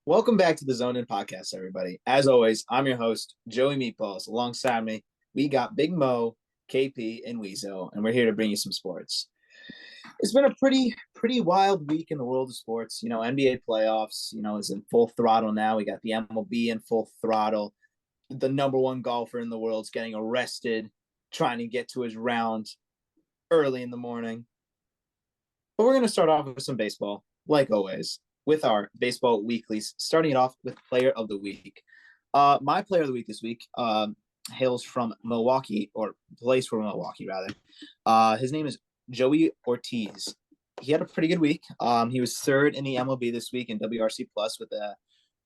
Welcome back to the Zone In Podcast, everybody. As always, I'm your host, Joey Meatballs. Alongside me, we got Big Mo, KP, and Weezo, and we're here to bring you some sports. It's been a pretty wild week in the world of sports. NBA playoffs, is in full throttle now. We got the MLB in full throttle. The number one golfer in the world is getting arrested, trying to get to his round early in the morning. But we're going to start off with some baseball, like always, with our baseball weeklies, starting it off with player of the week. My player of the week this week hails from Milwaukee, or plays for Milwaukee, rather. His name is Joey Ortiz. He had a pretty good week. He was third in the MLB this week in WRC Plus with a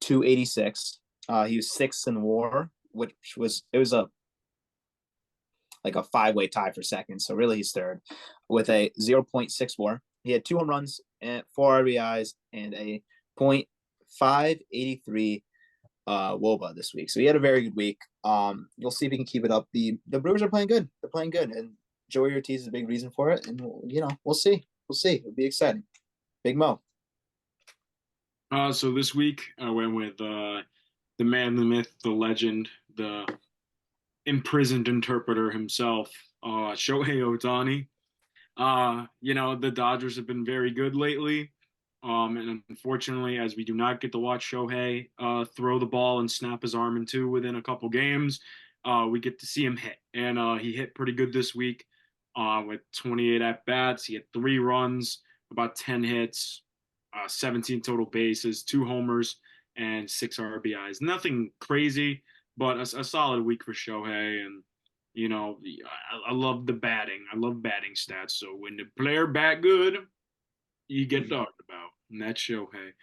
286. He was sixth in WAR, which was a five-way tie for second. So really he's third with a 0.6 WAR. He had 2 home runs and 4 RBIs and a .583 WOBA this week. So he had a very good week. You'll see if he can keep it up. The Brewers are playing good. They're playing good, and Joey Ortiz is a big reason for it. And we'll see. We'll see. It'll be exciting. Big Mo. So this week I went with the man, the myth, the legend, the imprisoned interpreter himself, Shohei Ohtani. The Dodgers have been very good lately. And unfortunately, as we do not get to watch Shohei throw the ball and snap his arm in two within a couple games, we get to see him hit. And he hit pretty good this week with 28 at-bats. He had 3 runs, about 10 hits, 17 total bases, 2 homers, and 6 RBIs. Nothing crazy, but a solid week for Shohei. And I love the batting. I love batting stats. So when the player bat good, you get talked about, and that's Shohei.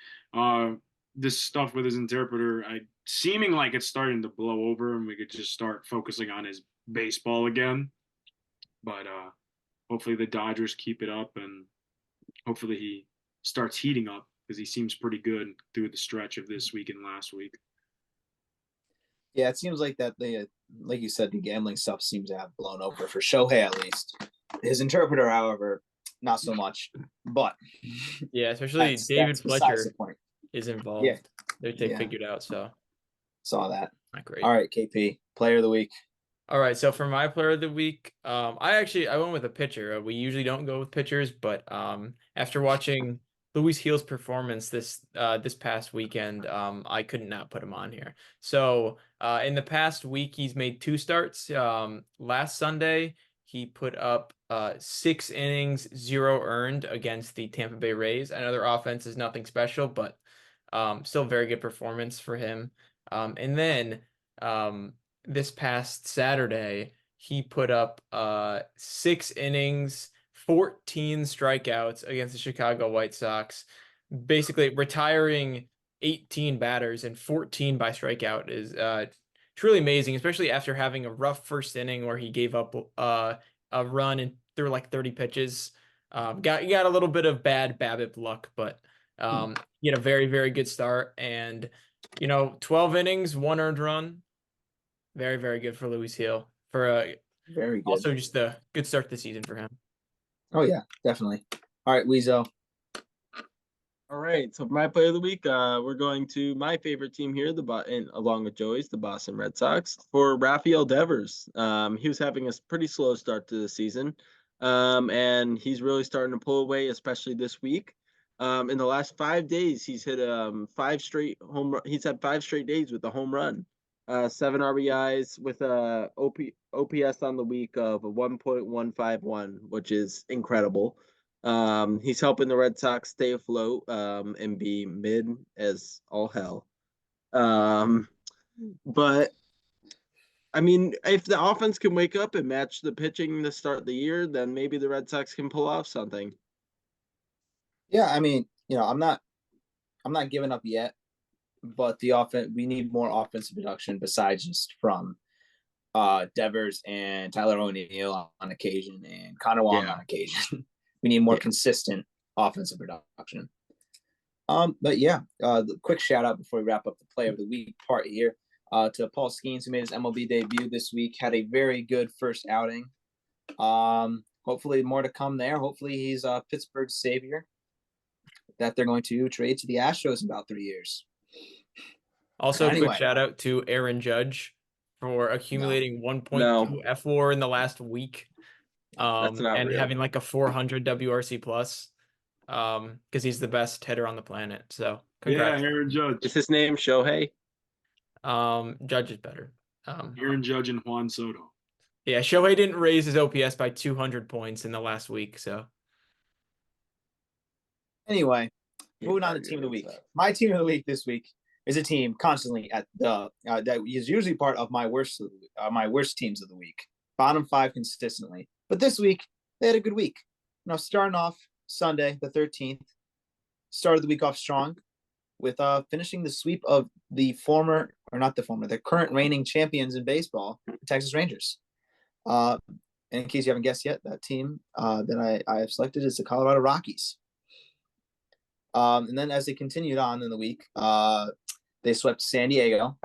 This stuff with his interpreter, seeming like it's starting to blow over, and we could just start focusing on his baseball again. But hopefully the Dodgers keep it up, and hopefully he starts heating up because he seems pretty good through the stretch of this week and last week. Yeah, it seems like that like you said, the gambling stuff seems to have blown over for Shohei at least. His interpreter, however, not so much. But yeah, especially David Fletcher is involved. Yeah. They figured out, so saw that. Not great. All right, KP, player of the week. All right, so for my player of the week, I went with a pitcher. We usually don't go with pitchers, but after watching Luis Gil's performance this past weekend, I could not put him on here. So in the past week, he's made 2 starts. Last Sunday, he put up 6 innings, 0 earned against the Tampa Bay Rays. I know their offense is nothing special, but still very good performance for him. And then this past Saturday, he put up 6 innings, 14 strikeouts against the Chicago White Sox, basically retiring 18 batters and 14 by strikeout is truly amazing, especially after having a rough first inning where he gave up a run and threw like 30 pitches. Got a little bit of bad BABIP luck, but he had a very, very good start. And 12 innings, 1 earned run. Very, very good for Luis Gil. Very good. Also just a good start to the season for him. Oh yeah, definitely. All right, Weezo. All right, so for my player of the week, we're going to my favorite team here, and along with Joey's, the Boston Red Sox, for Rafael Devers. He was having a pretty slow start to the season, and he's really starting to pull away, especially this week. In the last 5 days, he's hit 5 straight home run. He's had 5 straight days with a home run. 7 RBIs with a OPS on the week of a 1.151, which is incredible. He's helping the Red Sox stay afloat and be mid as all hell. But I mean, if the offense can wake up and match the pitching to start the year, then maybe the Red Sox can pull off something. Yeah, I mean, I'm not giving up yet. But the offense, we need more offensive production besides just from Devers and Tyler O'Neill on occasion and Connor Wong on occasion. We need more consistent offensive production. But yeah, the quick shout out before we wrap up the player of the week part here to Paul Skeens, who made his MLB debut this week, had a very good first outing. Hopefully more to come there. Hopefully he's Pittsburgh's savior that they're going to trade to the Astros in about 3 years. Also, a quick Anyway. shout out to Aaron Judge for accumulating 1.2 No. F4 in the last week. That's not and real. having like a 400 WRC plus. Because he's the best hitter on the planet. So congrats. Yeah, Aaron Judge. Is his name Shohei? Judge is better. Aaron Judge and Juan Soto. Yeah, Shohei didn't raise his OPS by 200 points in the last week, so. Anyway, moving on to team of the week. My team of the week this week is a team constantly at the that is usually part of my worst teams of the week, bottom 5 consistently. But this week they had a good week. Starting off Sunday the 13th, started the week off strong with finishing the sweep of the current reigning champions in baseball, the Texas Rangers. And in case you haven't guessed yet, that team that I have selected is the Colorado Rockies. And then as they continued on in the week, they swept San Diego.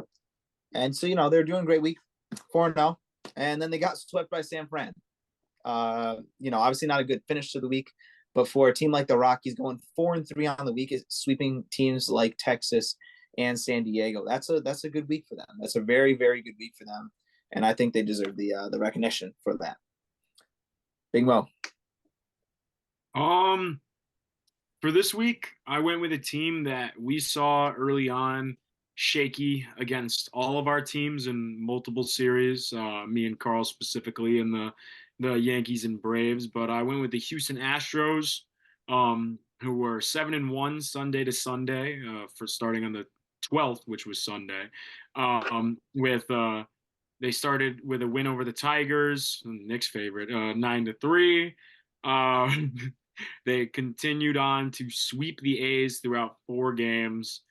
And so, they're doing a great week, 4-0. And then they got swept by San Fran. Obviously not a good finish to the week, but for a team like the Rockies going 4-3 on the week, is sweeping teams like Texas and San Diego. That's a good week for them. That's a very, very good week for them. And I think they deserve the recognition for that. Big Mo. For this week, I went with a team that we saw early on shaky against all of our teams in multiple series, me and Carl specifically in the Yankees and Braves. But I went with the Houston Astros, who were 7-1 Sunday to Sunday for starting on the 12th, which was Sunday. They started with a win over the Tigers, Nick's favorite, 9-3. They continued on to sweep the A's throughout 4 games.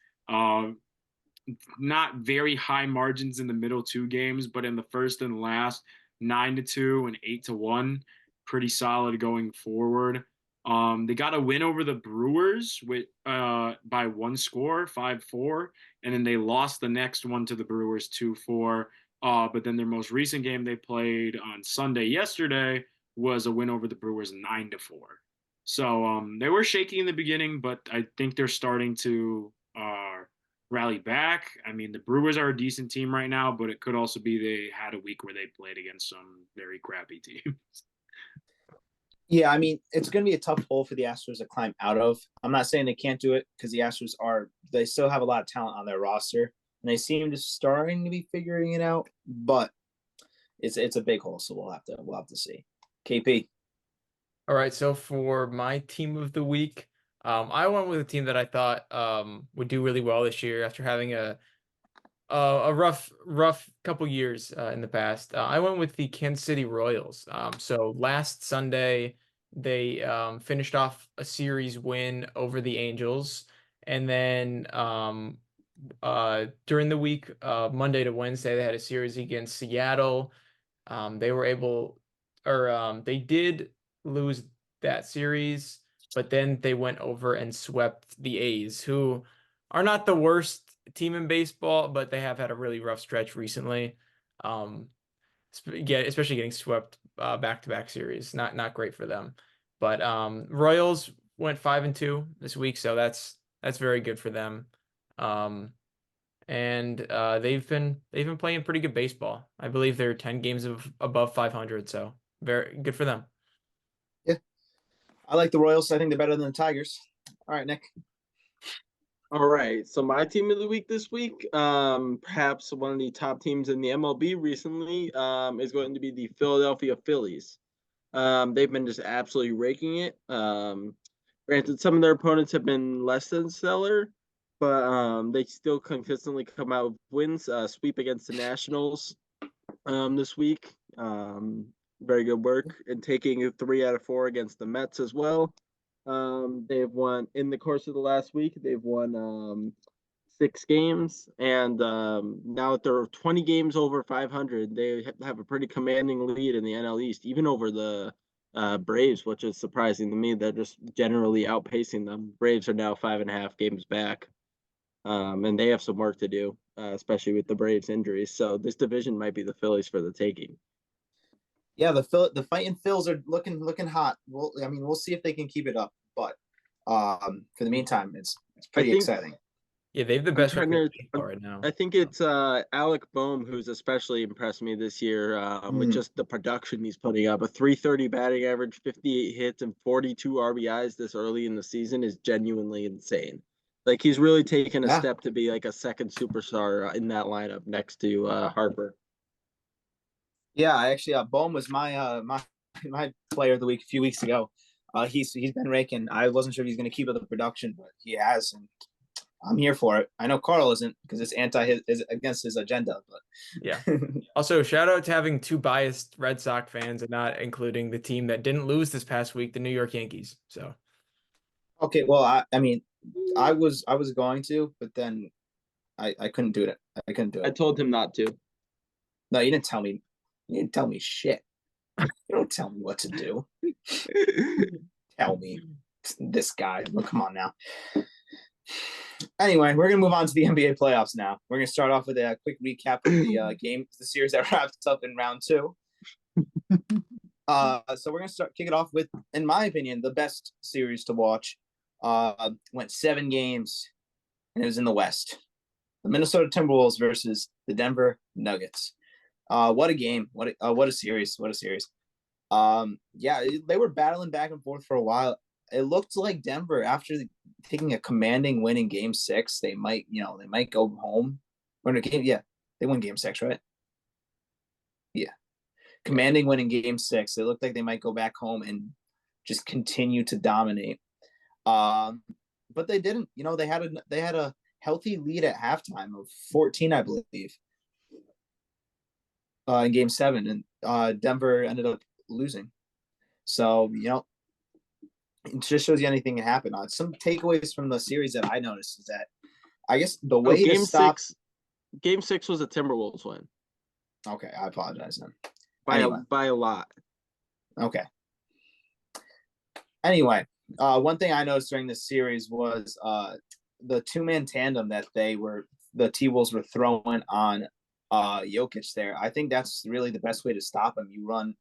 Not very high margins in the middle 2 games, but in the first and last, 9-2 and 8-1, pretty solid going forward. They got a win over the Brewers by 1 score, 5-4, and then they lost the next one to the Brewers 2-4. But then their most recent game they played on Sunday yesterday was a win over the Brewers 9-4. So they were shaky in the beginning, but I think they're starting to rally back. I mean, the Brewers are a decent team right now, but it could also be they had a week where they played against some very crappy teams. Yeah, I mean, it's going to be a tough hole for the Astros to climb out of. I'm not saying they can't do it because the Astros they still have a lot of talent on their roster, and they seem to starting to be figuring it out. But it's a big hole, so we'll have to see. KP. All right, so for my team of the week, I went with a team that I thought would do really well this year after having a rough couple years in the past. I went with the Kansas City Royals. So last Sunday they finished off a series win over the Angels, and then during the week, Monday to Wednesday, they had a series against Seattle. They did lose that series, but then they went over and swept the A's, who are not the worst team in baseball, but they have had a really rough stretch recently. Especially getting swept back-to-back series, not great for them. But Royals went 5-2 this week, so that's very good for them. And they've been playing pretty good baseball. I believe they're 10 games above 500, so very good for them. Yeah, I like the Royals. I think they're better than the Tigers. All right, Nick. All right, so my team of the week this week, perhaps one of the top teams in the MLB recently, is going to be the Philadelphia Phillies. They've been just absolutely raking it. Granted, some of their opponents have been less than stellar, but they still consistently come out with wins. Sweep against the Nationals this week. Very good work, and taking 3 out of 4 against the Mets as well. They've won in the course of the last week. They've won 6 games, and now that they're 20 games over 500, they have a pretty commanding lead in the NL East, even over the Braves, which is surprising to me. They're just generally outpacing them. Braves are now 5.5 games back, and they have some work to do, especially with the Braves injuries. So this division might be the Phillies for the taking. Yeah, the fighting Phils are looking hot. We'll see if they can keep it up. But for the meantime, it's pretty exciting. Yeah, they have the I'm best trying record in to. baseball right now. I think it's Alec Boehm who's especially impressed me this year with Mm. just the production he's putting up. A 330 batting average, 58 hits, and 42 RBIs this early in the season is genuinely insane. Like he's really taken a Yeah. step to be like a second superstar in that lineup next to Harper. Yeah, I actually Bohm was my player of the week a few weeks ago. He's been raking. I wasn't sure if he's going to keep up the production, but he has, and I'm here for it. I know Carl isn't because it's is against his agenda, but Yeah. Also, shout out to having two biased Red Sox fans and not including the team that didn't lose this past week, the New York Yankees. So okay. Well, I mean, I was going to, but then I couldn't do it. I couldn't do I it. told him not to. No, you didn't tell me. You didn't tell me shit. You don't tell me what to do. Tell me, this guy. Well, come on now. Anyway, we're gonna move on to the NBA playoffs now. We're gonna start off with a quick recap of the the series that wrapped up in round 2. So we're gonna kick it off with, in my opinion, the best series to watch. Went 7 games, and it was in the West. The Minnesota Timberwolves versus the Denver Nuggets. What a game! What a series! What a series! Yeah, they were battling back and forth for a while. It looked like Denver, after taking a commanding win in Game 6, they might go home. Or in a game, yeah, they won Game 6, right? Yeah, commanding win in Game 6. It looked like they might go back home and just continue to dominate. But they didn't. You know, they had a healthy lead at halftime of 14, I believe, in Game 7, and Denver ended up losing. So, it just shows you anything can happen. Some takeaways from the series that I noticed is that I guess the way to stop. Game 6 was a Timberwolves win. Okay, I apologize then. By a lot. Okay. Anyway, one thing I noticed during this series was the 2-man tandem that the T-Wolves were throwing on Jokic there. I think that's really the best way to stop him. You run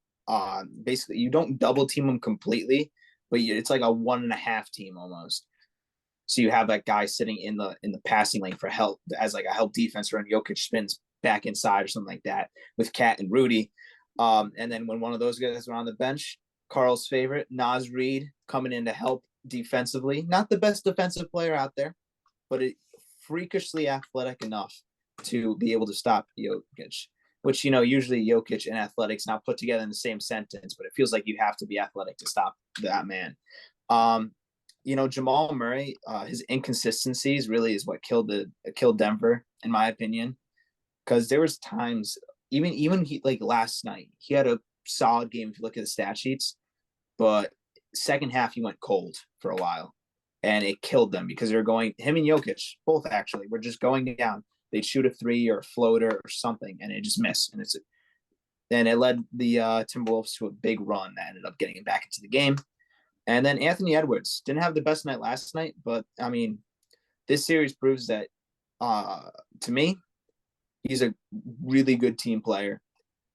basically, you don't double team him completely, but it's like a 1.5 team almost. So you have that guy sitting in the passing lane for help as like a help defense when Jokic spins back inside or something like that with Cat and Rudy. And then when one of those guys are on the bench, Carl's favorite, Naz Reid, coming in to help defensively. Not the best defensive player out there, but freakishly athletic enough to be able to stop Jokic, which, usually Jokic and athletics not put together in the same sentence, but it feels like you have to be athletic to stop that man. Jamal Murray, his inconsistencies really is what killed Denver, in my opinion, because there was times, even he, like last night, he had a solid game if you look at the stat sheets, but second half he went cold for a while, and it killed them because him and Jokic both actually were just going down. They'd shoot a 3 or a floater or something, and it just missed, and it led the Timberwolves to a big run that ended up getting him back into the game. And then Anthony Edwards didn't have the best night last night, but I mean, this series proves that to me, he's a really good team player,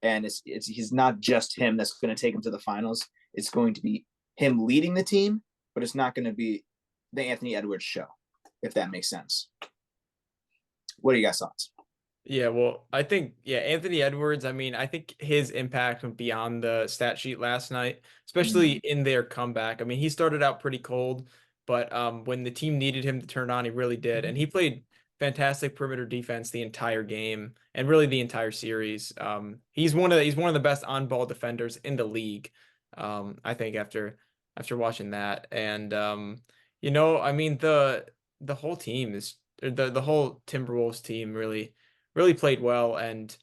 and he's not just him that's going to take him to the finals. It's going to be him leading the team, but it's not going to be the Anthony Edwards show, if that makes sense. What are you guys' thoughts? yeah, well, I think, Anthony Edwards, I mean, I think his impact went beyond the stat sheet last night, especially in their comeback. I mean, he started out pretty cold, but when the team needed him to turn on, he really did. And he played fantastic perimeter defense the entire game and really the entire series. He's one of the best on-ball defenders in the league. I think after watching that. And I mean, the whole team is the whole Timberwolves team really played well. And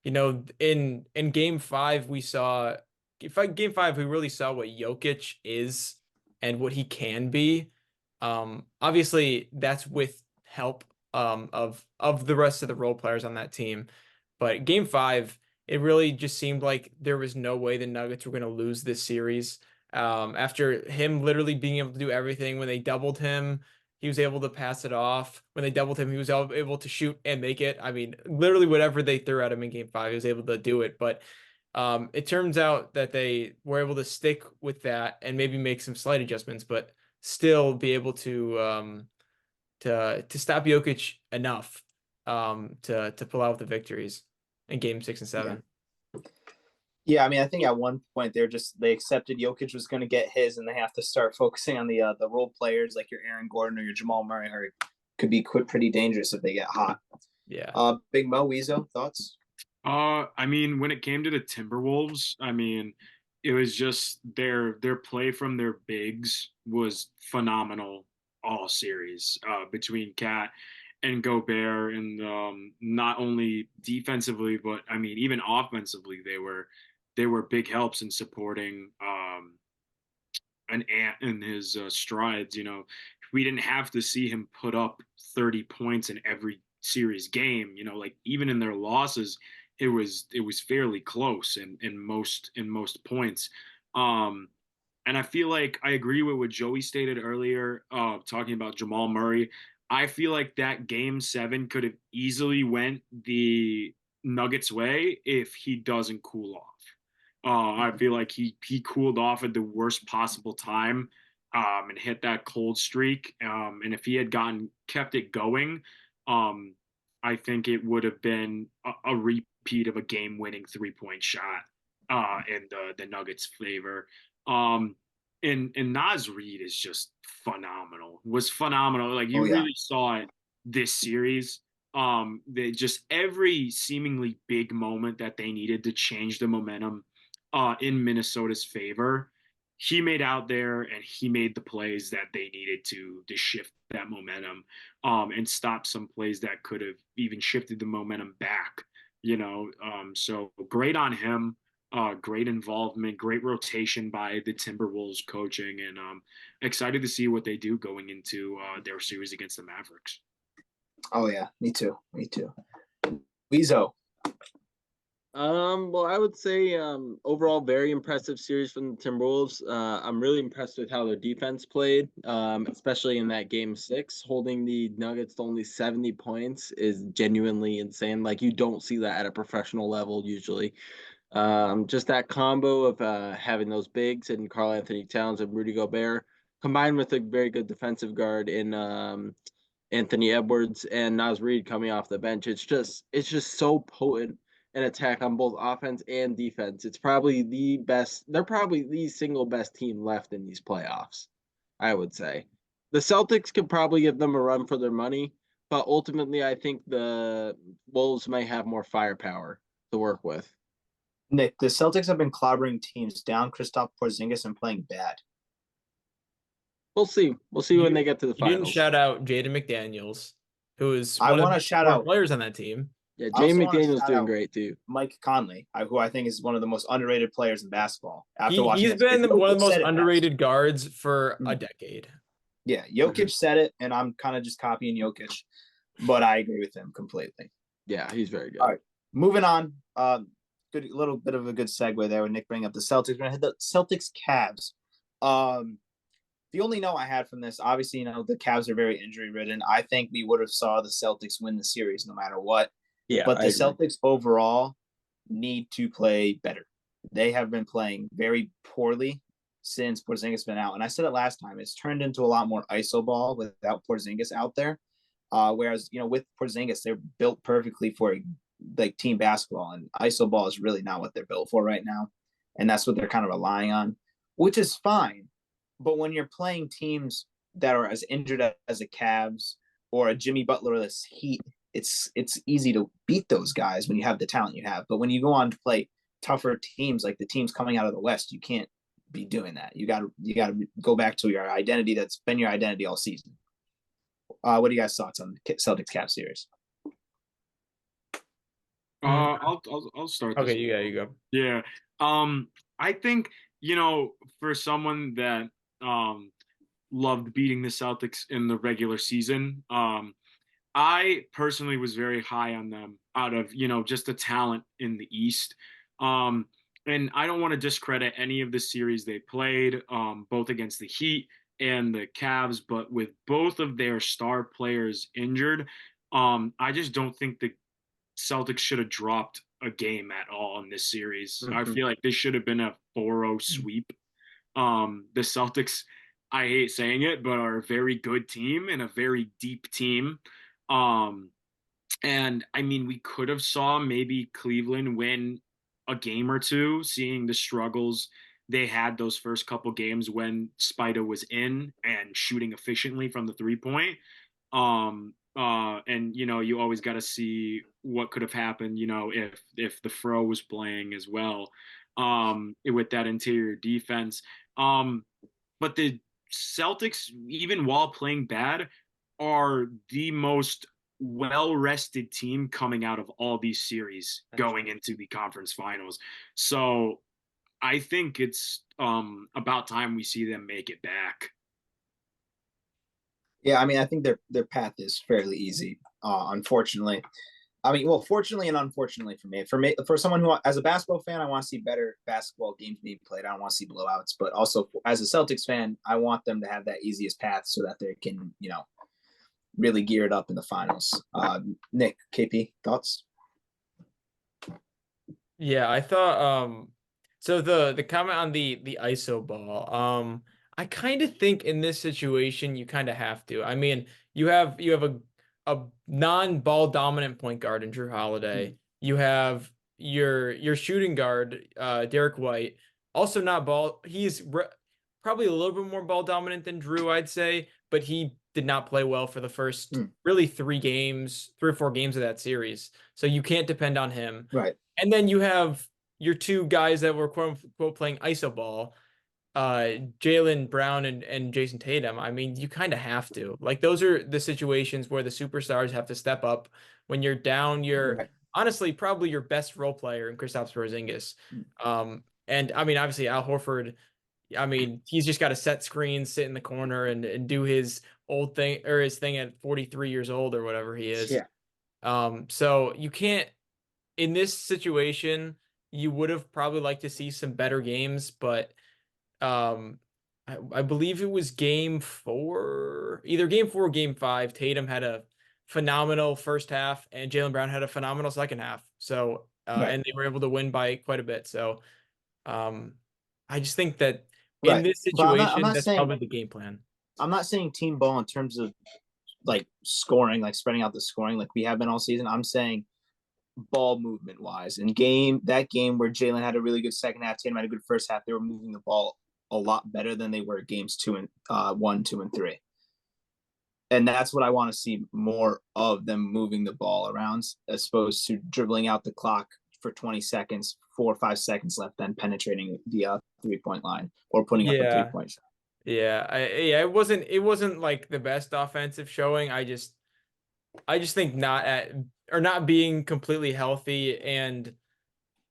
in Game 5 we saw Game 5 we really saw what Jokic is and what he can be. Obviously that's with help of the rest of the role players on that team. But Game 5, it really just seemed like there was no way the Nuggets were going to lose this series. After him literally being able to do everything, when they doubled him, he was able to pass it off. When they doubled him, he was able to shoot and make it. I mean, literally whatever they threw at him in Game 5, he was able to do it. But it turns out that they were able to stick with that and maybe make some slight adjustments, but still be able to to stop Jokic enough to pull out the victories in game 6 and 7. Yeah, I mean, I think at one point they accepted Jokic was going to get his, and they have to start focusing on the role players like your Aaron Gordon or your Jamal Murray, who could be pretty dangerous if they get hot. Yeah. Big Mo, Weezo, thoughts? I mean, when it came to the Timberwolves, I mean, it was just their play from their bigs was phenomenal all series between Cat and Gobert, and not only defensively, but I mean, even offensively, they were big helps in supporting an Ant in his strides. You know, we didn't have to see him put up 30 points in every series game. You know, like even in their losses, it was fairly close in most points. And I feel like I agree with what Joey stated earlier, talking about Jamal Murray. I feel like that game 7 could have easily went the Nuggets way if he doesn't cool off. I feel like he cooled off at the worst possible time, and hit that cold streak. And if he had kept it going, I think it would have been a repeat of a game-winning 3-point shot in the Nuggets' favor. And Naz Reid is just phenomenal. Was phenomenal. Like you really saw it this series. They just every seemingly big moment that they needed to change the momentum in Minnesota's favor, he made out there and he made the plays that they needed to shift that momentum, and stop some plays that could have even shifted the momentum back. You know, so great on him. Great involvement, great rotation by the Timberwolves coaching, and excited to see what they do going into their series against the Mavericks. Oh yeah, me too. Weezo. Well, I would say overall very impressive series from the Timberwolves. I'm really impressed with how their defense played, especially in that game 6. Holding the Nuggets to only 70 points is genuinely insane. Like you don't see that at a professional level usually. Just that combo of having those bigs and Karl Anthony Towns and Rudy Gobert, combined with a very good defensive guard in Anthony Edwards and Naz Reid coming off the bench. It's just so potent an attack on both offense and defense. It's probably the best. They're probably the single best team left in these playoffs, I would say. The Celtics could probably give them a run for their money, but ultimately I think the Wolves might have more firepower to work with. Nick, the Celtics have been clobbering teams down Kristaps Porzingis and playing bad. We'll see. We'll see when they get to the finals. You didn't shout out Jaden McDaniels, who is I want to shout out players on that team. Yeah, Jaden McDaniels doing great too. Mike Conley, who I think is one of the most underrated players in basketball. He's been one of the most underrated guards for a decade. Yeah, Jokic said it, and I'm kind of just copying Jokic, but I agree with him completely. Yeah, he's very good. All right, moving on. Good little bit of a good segue there with Nick bringing up the Celtics. We're gonna hit the Celtics Cavs. The only note I had from this, obviously, the Cavs are very injury ridden. I think we would have saw the Celtics win the series no matter what. Yeah, but the Celtics overall need to play better. They have been playing very poorly since Porzingis been out. And I said it last time, it's turned into a lot more iso ball without Porzingis out there. Whereas, with Porzingis, they're built perfectly for like team basketball, and iso ball is really not what they're built for right now. And that's what they're kind of relying on, which is fine. But when you're playing teams that are as injured as the Cavs or a Jimmy Butler-less Heat, it's easy to beat those guys when you have the talent you have. But when you go on to play tougher teams, like the teams coming out of the West, you can't be doing that. You got to go back to your identity that's been your identity all season. What are you guys' thoughts on the Celtics Cavs series? I'll start. Okay, you go. Yeah. I think for someone that loved beating the Celtics in the regular season, I personally was very high on them out of, just the talent in the East. And I don't want to discredit any of the series they played, both against the Heat and the Cavs, but with both of their star players injured, I just don't think the Celtics should have dropped a game at all in this series. I feel like this should have been a 4-0 sweep. The Celtics I hate saying it, but are a very good team and a very deep team. Um, and I mean, we could have saw maybe Cleveland win a game or two, seeing the struggles they had those first couple games when Spida was in and shooting efficiently from the 3 point. And you always got to see what could have happened, if the Fro was playing as well, with that interior defense. But the Celtics, even while playing bad, are the most well-rested team coming out of all these series going into the conference finals. So I think it's about time we see them make it back. Yeah, I mean, I think their path is fairly easy. Unfortunately, I mean, well, fortunately and unfortunately for me, for someone who, as a basketball fan, I want to see better basketball games being played. I don't want to see blowouts, but also as a Celtics fan, I want them to have that easiest path so that they can, really gear it up in the finals. Nick, KP, thoughts? Yeah, I thought so the comment on the ISO ball. I kind of think in this situation you kind of have to. I mean, you have a non-ball dominant point guard in Drew Holiday. You have your shooting guard Derek White, also not ball. Probably a little bit more ball dominant than Drew, I'd say, but he did not play well for the first really 3 or 4 games of that series. So you can't depend on him. Right. And then you have your two guys that were quote unquote playing iso ball, Jaylen Brown and Jason Tatum. I mean, you kind of have to. Like, those are the situations where the superstars have to step up when you're down. You're honestly probably your best role player in Kristaps Porzingis. And I mean, obviously Al Horford. I mean, he's just got to set screens, sit in the corner, and do his old thing or his thing at 43 years old or whatever he is. Yeah. So you can't. In this situation, you would have probably liked to see some better games, but I believe it was game 4, either game 4 or game 5. Tatum had a phenomenal first half, and Jaylen Brown had a phenomenal second half. So, and they were able to win by quite a bit. So, I just think that in this situation, I'm not that's saying, probably the game plan. I'm not saying team ball in terms of like scoring, like spreading out the scoring like we have been all season. I'm saying ball movement wise. In that game where Jaylen had a really good second half, Tatum had a good first half, they were moving the ball a lot better than they were games 1, 2, and 3. And that's what I want to see more of, them moving the ball around as opposed to dribbling out the clock for 20 seconds, 4 or 5 seconds left, then penetrating the 3-point line or putting up a 3-point shot. Yeah, it wasn't like the best offensive showing. I just think not being completely healthy, and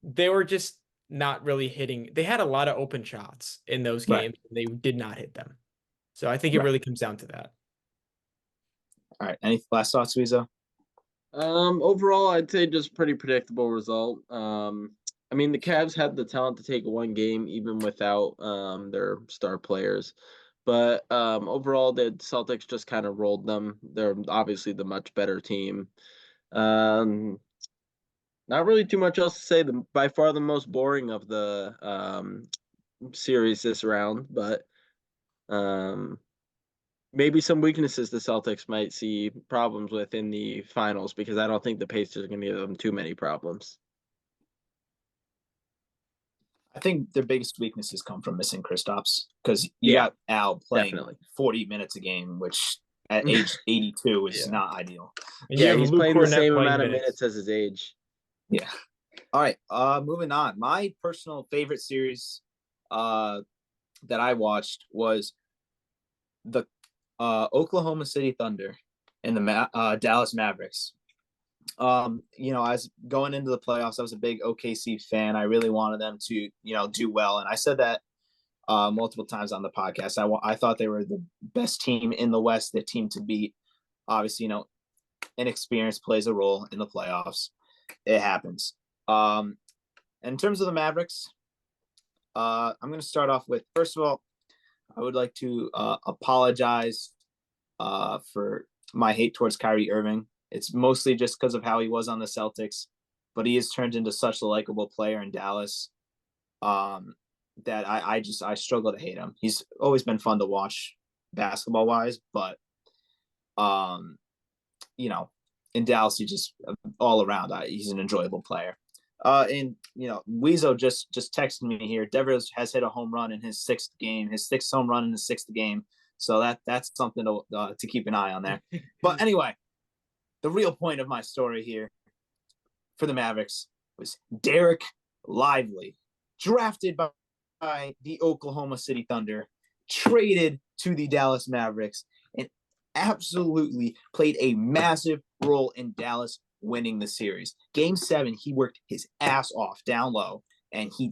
they were just not really hitting. They had a lot of open shots in those games. And they did not hit them. So I think it really comes down to that. All right. Any last thoughts, Weezo? Overall, I'd say just pretty predictable result. I mean, the Cavs had the talent to take one game even without their star players. But overall, the Celtics just kind of rolled them. They're obviously the much better team. Not really too much else to say. By far the most boring of the series this round, but maybe some weaknesses the Celtics might see problems with in the finals, because I don't think the Pacers are going to give them too many problems. I think their biggest weaknesses come from missing Kristaps, because you got Al playing 40 minutes a game, which at age 82 is not ideal. Yeah, he's playing the same amount of minutes as his age. Yeah. All right. Moving on. My personal favorite series that I watched was the Oklahoma City Thunder and the Dallas Mavericks. As going into the playoffs, I was a big OKC fan. I really wanted them to, do well. And I said that multiple times on the podcast. I thought they were the best team in the West, the team to beat. Obviously, inexperience plays a role in the playoffs. It happens. In terms of the Mavericks, I'm going to start off with, first of all, I would like to apologize for my hate towards Kyrie Irving. It's mostly just because of how he was on the Celtics, but he has turned into such a likable player in Dallas. that I struggle to hate him. He's always been fun to watch basketball wise, but you know, in Dallas, he just all around, he's an enjoyable player. And Weezo just texted me here. Devers has hit a home run in his sixth game, his sixth home run in the sixth game. So that's something to keep an eye on there. But anyway, the real point of my story here for the Mavericks was Derek Lively, drafted by the Oklahoma City Thunder, traded to the Dallas Mavericks, and absolutely played a massive role in Dallas winning the series. Game 7, he worked his ass off down low, and he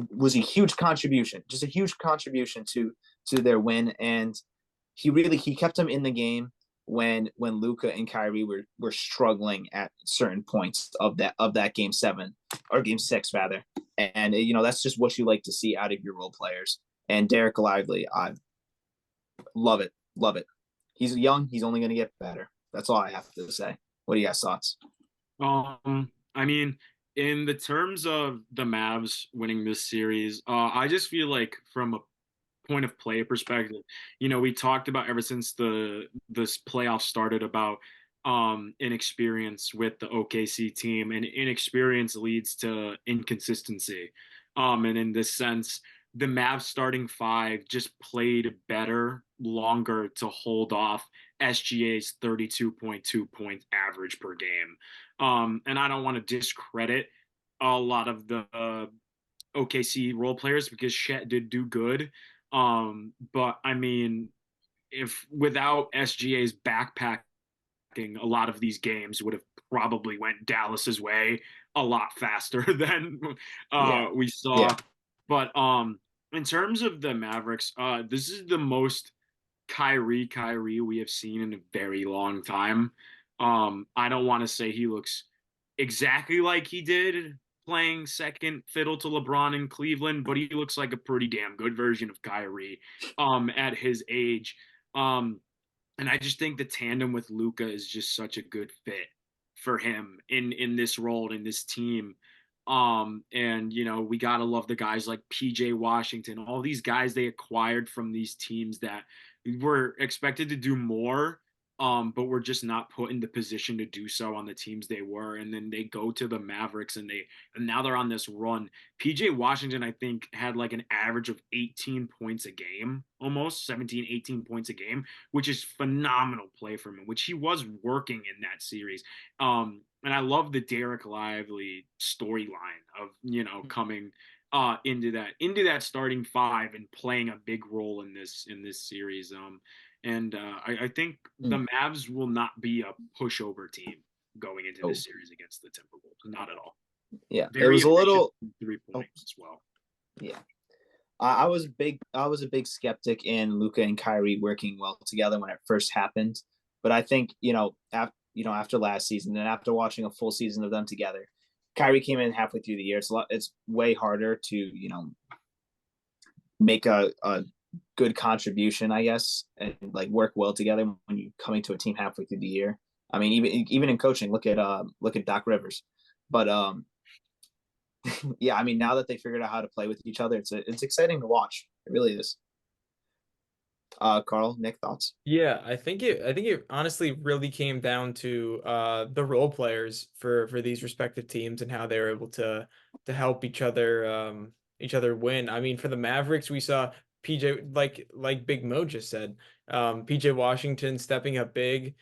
was a huge contribution, just a huge contribution to their win. And he kept them in the game when Luka and Kyrie were struggling at certain points of that game 7 or game 6 rather. And that's just what you like to see out of your role players. And Derek Lively, I love it. He's young. He's only going to get better. That's all I have to say. What do you guys' thoughts? I mean, in the terms of the Mavs winning this series, I just feel like from a point of play perspective, we talked about ever since this playoff started about inexperience with the OKC team, and inexperience leads to inconsistency. And in this sense, the Mavs starting 5 just played better longer to hold off SGA's 32.2 point average per game. And I don't want to discredit a lot of the OKC role players because Chet did do good. But I mean, if without SGA's backpacking, a lot of these games would have probably went Dallas's way a lot faster than we saw. Yeah. But in terms of the Mavericks, this is the most Kyrie we have seen in a very long time. I don't want to say he looks exactly like he did playing second fiddle to LeBron in Cleveland, but he looks like a pretty damn good version of Kyrie at his age. And I just think the tandem with Luka is just such a good fit for him in this role, in this team. And we gotta love the guys like PJ Washington, all these guys they acquired from these teams that were expected to do more, but were just not put in the position to do so on the teams they were. And then they go to the Mavericks and now they're on this run. PJ Washington, I think, had like an average of 18 points a game, almost 17, 18 points a game, which is phenomenal play from him, which he was working in that series. And I love the Derek Lively storyline of, coming into that starting 5 and playing a big role in this series. And I think the Mavs will not be a pushover team going into this series against the Timberwolves. Not at all. Yeah, Very it was a little 3 points as well. Yeah, I was a big skeptic in Luka and Kyrie working well together when it first happened, but I think after last season and after watching a full season of them together, Kyrie came in halfway through the year. It's way harder to make a good contribution, I guess, and like work well together when you're coming to a team halfway through the year. I mean, even in coaching, look at Doc Rivers. But yeah, I mean, now that they figured out how to play with each other, it's exciting to watch. It really is. Carl, Nick, thoughts? Yeah, I think it honestly really came down to the role players for these respective teams and how they were able to help each other win. I mean, for the Mavericks, we saw PJ, like Big Mo just said, PJ Washington stepping up big.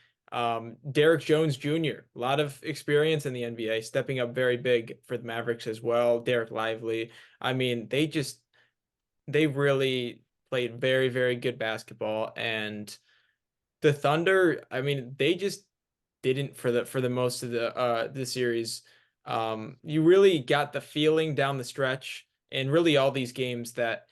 Derek Jones Jr., a lot of experience in the NBA, stepping up very big for the Mavericks as well. Derek Lively. I mean, they really played very, very good basketball. And the Thunder, I mean, they just didn't for the most of the series. You really got the feeling down the stretch and really all these games that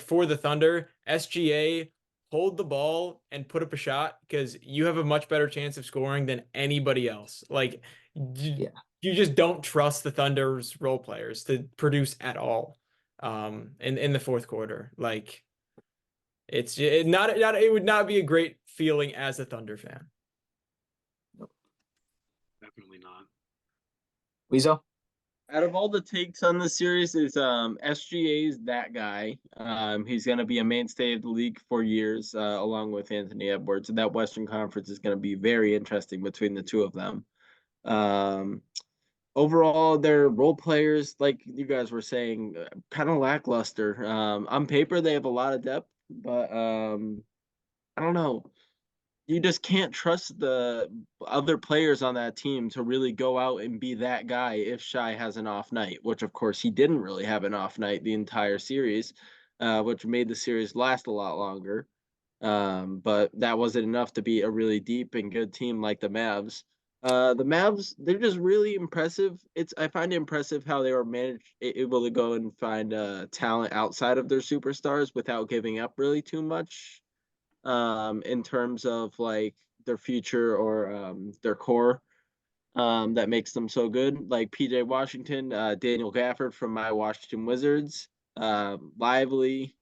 for the Thunder, SGA hold the ball and put up a shot because you have a much better chance of scoring than anybody else. Like you just don't trust the Thunder's role players to produce at all. In the fourth quarter, like it would not be a great feeling as a Thunder fan. Definitely not. Weezo? Out of all the takes on the series is SGA's that guy. He's gonna be a mainstay of the league for years, along with Anthony Edwards. And that Western Conference is gonna be very interesting between the two of them. Um, Overall, their role players, like you guys were saying, kind of lackluster. On paper, they have a lot of depth, but I don't know. You just can't trust the other players on that team to really go out and be that guy if Shy has an off night, which of course he didn't really have an off night the entire series, which made the series last a lot longer. But that wasn't enough to be a really deep and good team like the Mavs. The Mavs, they're just really impressive. I find it impressive how they were able to go and find talent outside of their superstars without giving up really too much in terms of like their future or their core that makes them so good. Like PJ Washington, Daniel Gafford from my Washington Wizards, Lively,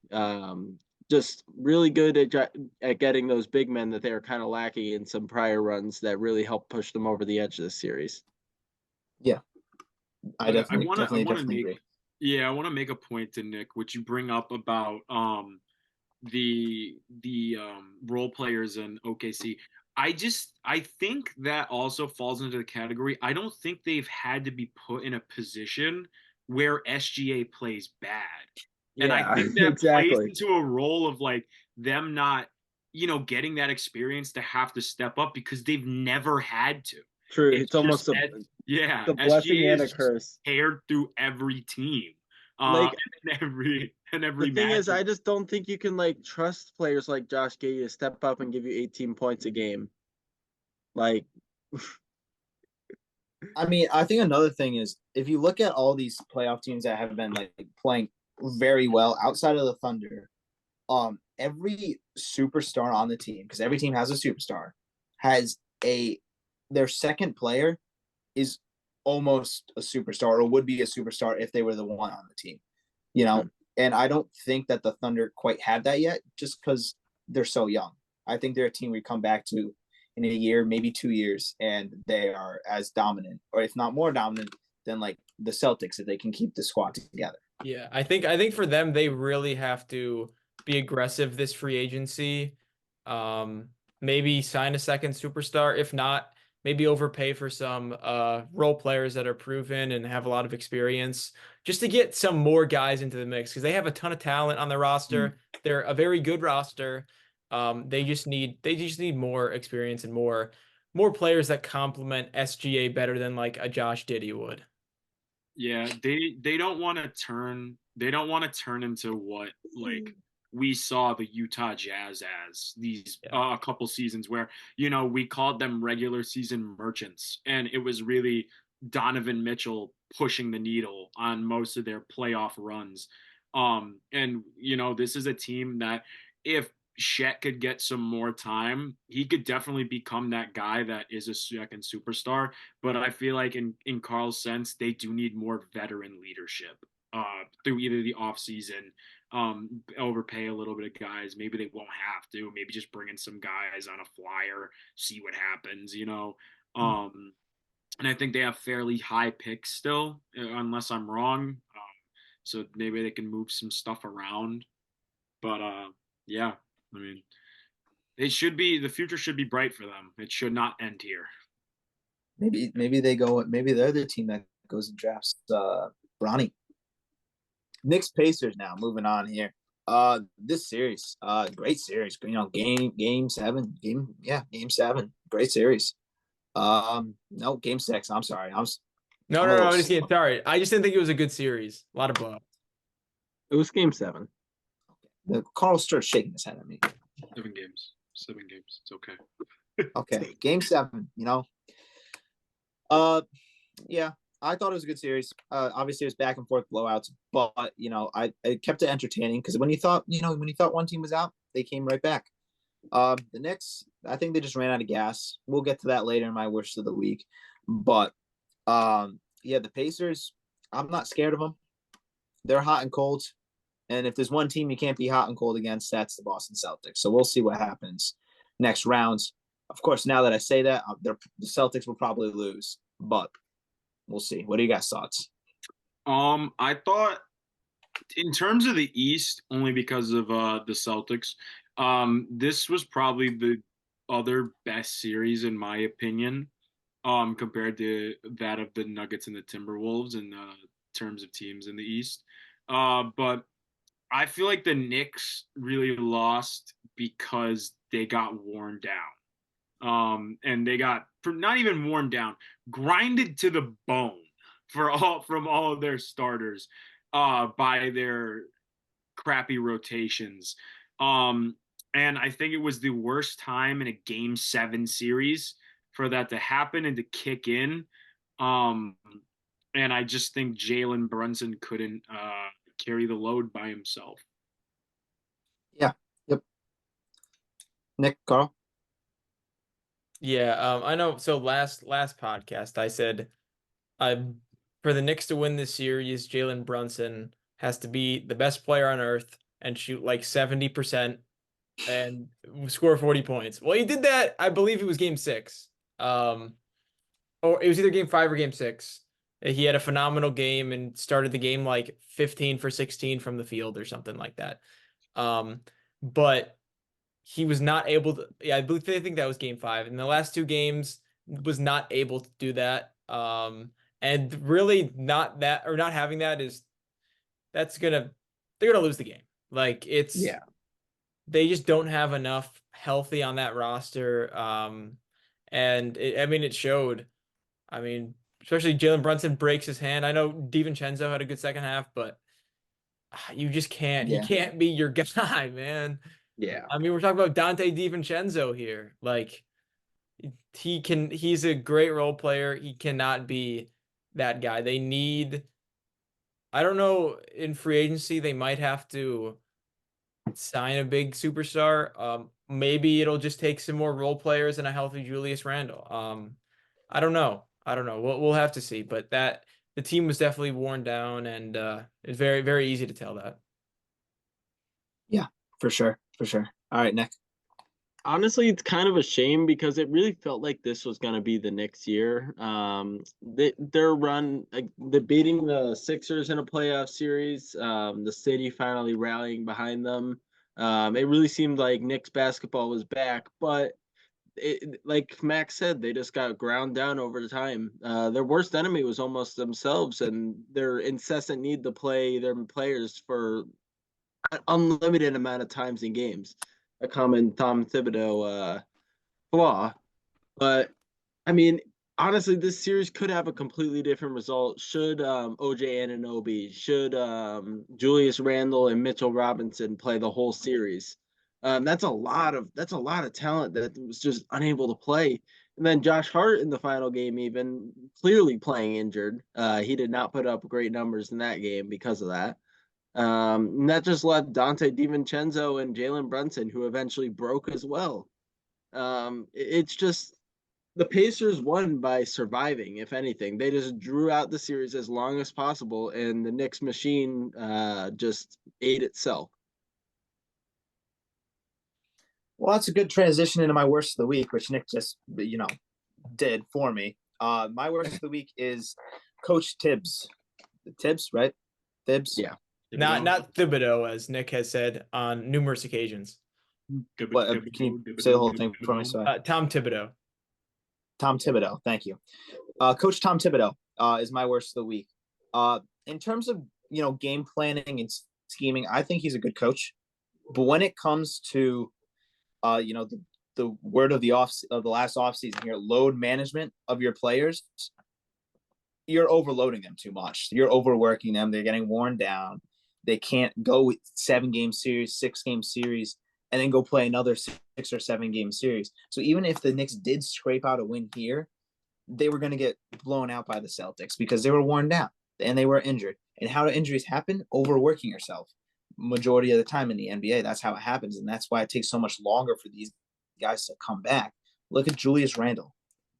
just really good at getting those big men that they were kind of lacking in some prior runs that really helped push them over the edge of this series. Yeah, I definitely make, agree. Yeah, I want to make a point to Nick, which you bring up about the role players in OKC. I think that also falls into the category. I don't think they've had to be put in a position where SGA plays bad. And I think that exactly. plays into a role of like them not, getting that experience to have to step up because they've never had to. True. It's almost a blessing SGA and a is curse. paired through every team. Like every the thing match. is, I just don't think you can like trust players like Josh Giddey to step up and give you 18 points a game. Like, I mean, I think another thing is if you look at all these playoff teams that have been like playing very well outside of the Thunder, every superstar on the team, because every team has a superstar, has their second player is almost a superstar or would be a superstar if they were the one on the team, and I don't think that the Thunder quite have that yet just because they're so young. I think they're a team we come back to in a year, maybe 2 years, and they are as dominant, or if not more dominant, than like the Celtics if they can keep the squad together. Yeah, I think for them, they really have to be aggressive this free agency. Maybe sign a second superstar. If not, maybe overpay for some role players that are proven and have a lot of experience, just to get some more guys into the mix because they have a ton of talent on the roster. They're a very good roster. They just need more experience and more players that complement SGA better than like a Josh Giddey would. Yeah, they don't want to turn into what like we saw the Utah Jazz as these a couple seasons where we called them regular season merchants, and it was really Donovan Mitchell pushing the needle on most of their playoff runs. And this is a team that if Shet could get some more time, he could definitely become that guy that is a second superstar. But I feel like in Carl's sense, they do need more veteran leadership through either the offseason, overpay a little bit of guys. Maybe they won't have to. Maybe just bring in some guys on a flyer, see what happens, and I think they have fairly high picks still, unless I'm wrong. So maybe they can move some stuff around. But yeah. I mean, the future should be bright for them. It should not end here. Maybe they're the team that goes and drafts Bronny. Knicks Pacers now, moving on here. This series, great series. Game 7. Game 7. Great series. No, game 6. I'm sorry. No, I'm just kidding. Sorry. I just didn't think it was a good series. A lot of bugs. It was game 7. Carl starts shaking his head at me. 7 games. It's okay. Okay, game 7. Yeah, I thought it was a good series. Obviously, it was back and forth blowouts, but I kept it entertaining because when you thought one team was out, they came right back. The Knicks, I think they just ran out of gas. We'll get to that later in my worst of the week, but the Pacers, I'm not scared of them. They're hot and cold. And if there's one team you can't be hot and cold against, that's the Boston Celtics. So we'll see what happens next rounds. Of course, now that I say that, the Celtics will probably lose, but we'll see. What do you guys' thoughts? I thought in terms of the East, only because of the Celtics, this was probably the other best series in my opinion, compared to that of the Nuggets and the Timberwolves in terms of teams in the East. But I feel like the Knicks really lost because they got worn down. And they got not even worn down, grinded to the bone from all of their starters by their crappy rotations. Um, and I think it was the worst time in a game 7 series for that to happen and to kick in. Um, and I just think Jalen Brunson couldn't carry the load by himself. Yeah. Yep. Nick, Carl. Yeah, I know. So last podcast, I said I for the Knicks to win this series, Jalen Brunson has to be the best player on earth and shoot like 70% and score 40 points. Well, he did that. I believe it was game 6. Or it was either game 5 or game 6. He had a phenomenal game and started the game like 15 for 16 from the field or something like that. But he was not able to. Yeah, I think that was game 5. In the last 2 games, was not able to do that. And really not having that they're gonna lose the game. Like they just don't have enough healthy on that roster. And it showed. I mean, especially Jalen Brunson breaks his hand. I know DiVincenzo had a good second half, but you just can't. He Yeah. can't be your guy, man. Yeah. I mean, we're talking about Dante DiVincenzo here. Like he's a great role player. He cannot be that guy. I don't know, in free agency, they might have to sign a big superstar. Maybe it'll just take some more role players and a healthy Julius Randle. I don't know. We'll have to see. But the team was definitely worn down, and it's very, very easy to tell that. Yeah, for sure. All right, Nick. Honestly, it's kind of a shame because it really felt like this was going to be the next year. Their run, the beating the Sixers in a playoff series, the city finally rallying behind them. It really seemed like Knicks basketball was back, but like Max said, they just got ground down over the time. Their worst enemy was almost themselves and their incessant need to play their players for an unlimited amount of times in games. A common Tom Thibodeau flaw. But I mean, honestly, this series could have a completely different result. Should OJ Anunoby, should Julius Randle and Mitchell Robinson play the whole series? That's a lot of talent that was just unable to play. And then Josh Hart in the final game, even clearly playing injured. He did not put up great numbers in that game because of that. And that just left Dante DiVincenzo and Jalen Brunson, who eventually broke as well. It's just the Pacers won by surviving, if anything. They just drew out the series as long as possible, and the Knicks machine just ate itself. Well, that's a good transition into my worst of the week, which Nick just, did for me. My worst of the week is Coach Tibbs. Tibbs, right? Tibbs? Yeah. Not Thibodeau, as Nick has said on numerous occasions. What, can you say the whole thing for me? Tom Thibodeau. Tom Thibodeau. Thank you. Coach Tom Thibodeau is my worst of the week. In terms of, game planning and scheming, I think he's a good coach. But when it comes to, the word of the last offseason here, load management of your players, you're overloading them too much. You're overworking them. They're getting worn down. They can't go with 7-game series, 6-game series, and then go play another 6 or 7-game series. So even if the Knicks did scrape out a win here, they were going to get blown out by the Celtics because they were worn down and they were injured. And how do injuries happen? Overworking yourself. Majority of the time in the NBA, that's how it happens. And that's why it takes so much longer for these guys to come back. Look at Julius Randle.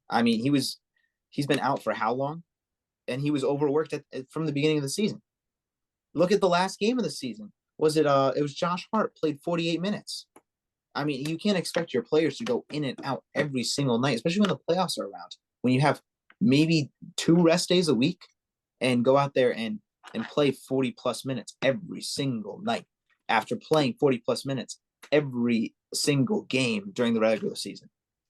I mean, he's been out for how long? And he was overworked from the beginning of the season. Look at the last game of the season. It was Josh Hart played 48 minutes. I mean, you can't expect your players to go in and out every single night, especially when the playoffs are around. When you have maybe 2 rest days a week and go out there and and play 40 plus minutes every single night after playing 40 plus minutes every single game during the regular season.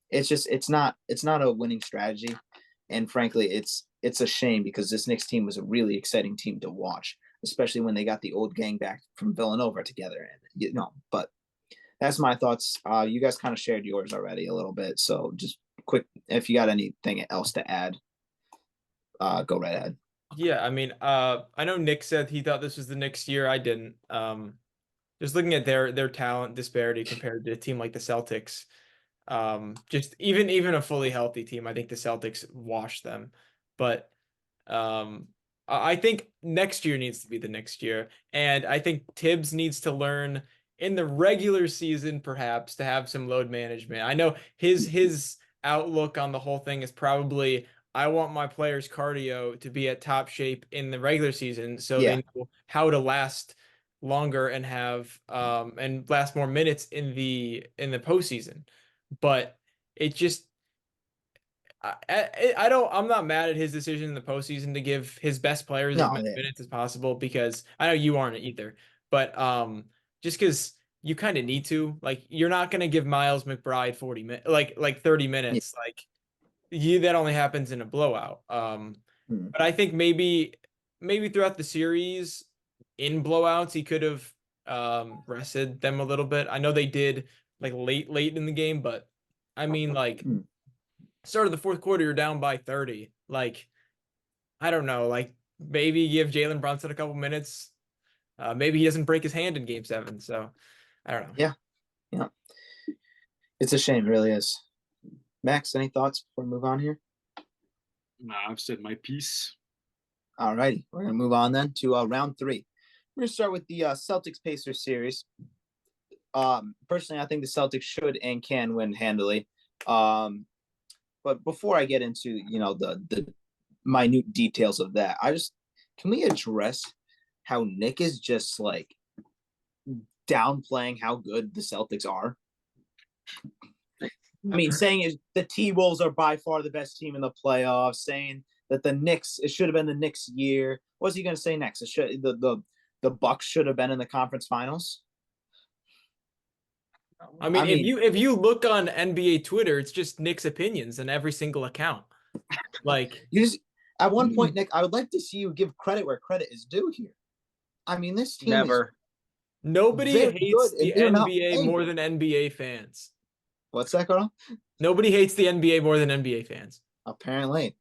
It's not a winning strategy. And frankly, it's a shame because this Knicks team was a really exciting team to watch, especially when they got the old gang back from Villanova together. And but that's my thoughts. You guys kind of shared yours already a little bit, so just quick, if you got anything else to add, go right ahead. Yeah, I mean, I know Nick said he thought this was the Knicks year. I didn't. Just looking at their talent disparity compared to a team like the Celtics, just even a fully healthy team, I think the Celtics washed them. But I think next year needs to be the next year, and I think Tibbs needs to learn in the regular season perhaps to have some load management. I know his outlook on the whole thing is probably I want my players' cardio to be at top shape in the regular season so Yeah. they know how to last longer and have and last more minutes in the postseason. But it just I'm not mad at his decision in the postseason to give his best players as No, many yeah. minutes as possible because I know you aren't either. But just because you kind of need to, like, you're not gonna give Miles McBride 40 minutes, like 30 Yeah. minutes, like that only happens in a blowout. Hmm. But I think maybe throughout the series in blowouts he could have rested them a little bit. I know they did like late in the game, but I mean like Hmm. start of the fourth quarter you're down by 30. Like I don't know, like maybe give Jalen Brunson a couple minutes. Maybe he doesn't break his hand in game 7. So I don't know. Yeah. Yeah. It's a shame, it really is. Max, any thoughts before we move on here? I've said my piece. All righty, we're gonna move on then to round 3. We're gonna start with the Celtics Pacers series. Personally, I think the Celtics should and can win handily. But before I get into the minute details of that, can we address how Nick is just like downplaying how good the Celtics are? I mean, saying the T-Wolves are by far the best team in the playoffs, saying that the Knicks, it should have been the Knicks year. What's he going to say next? The Bucks should have been in the conference finals. I mean, if you look on NBA Twitter, it's just Nick's opinions in every single account. Like at one point, Nick, I would like to see you give credit where credit is due here. I mean, this team Never. Nobody hates the NBA more than NBA fans. What's that, Carl? Nobody hates the NBA more than NBA fans. Apparently.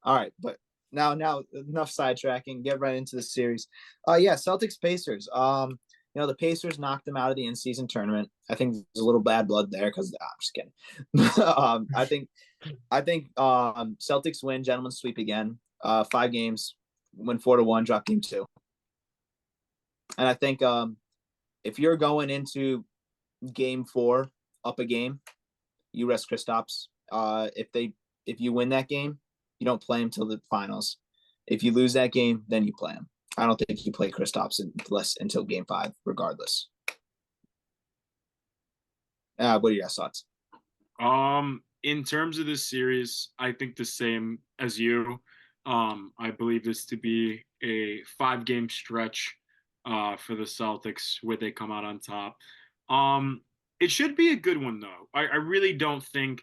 All right, but now enough sidetracking. Get right into the series. Celtics Pacers. The Pacers knocked them out of the in-season tournament. I think there's a little bad blood there because I'm just kidding. I think Celtics win, gentlemen's sweep again. 5 games, win 4-1, drop game 2. And I think if you're going into game 4 up a game, you rest Kristaps. If you win that game, you don't play him till the finals. If you lose that game, then you play him. I don't think you play Kristaps until game 5, regardless. What are your thoughts? In terms of this series, I think the same as you. I believe this to be a 5-game stretch for the Celtics where they come out on top. It should be a good one, though. I really don't think,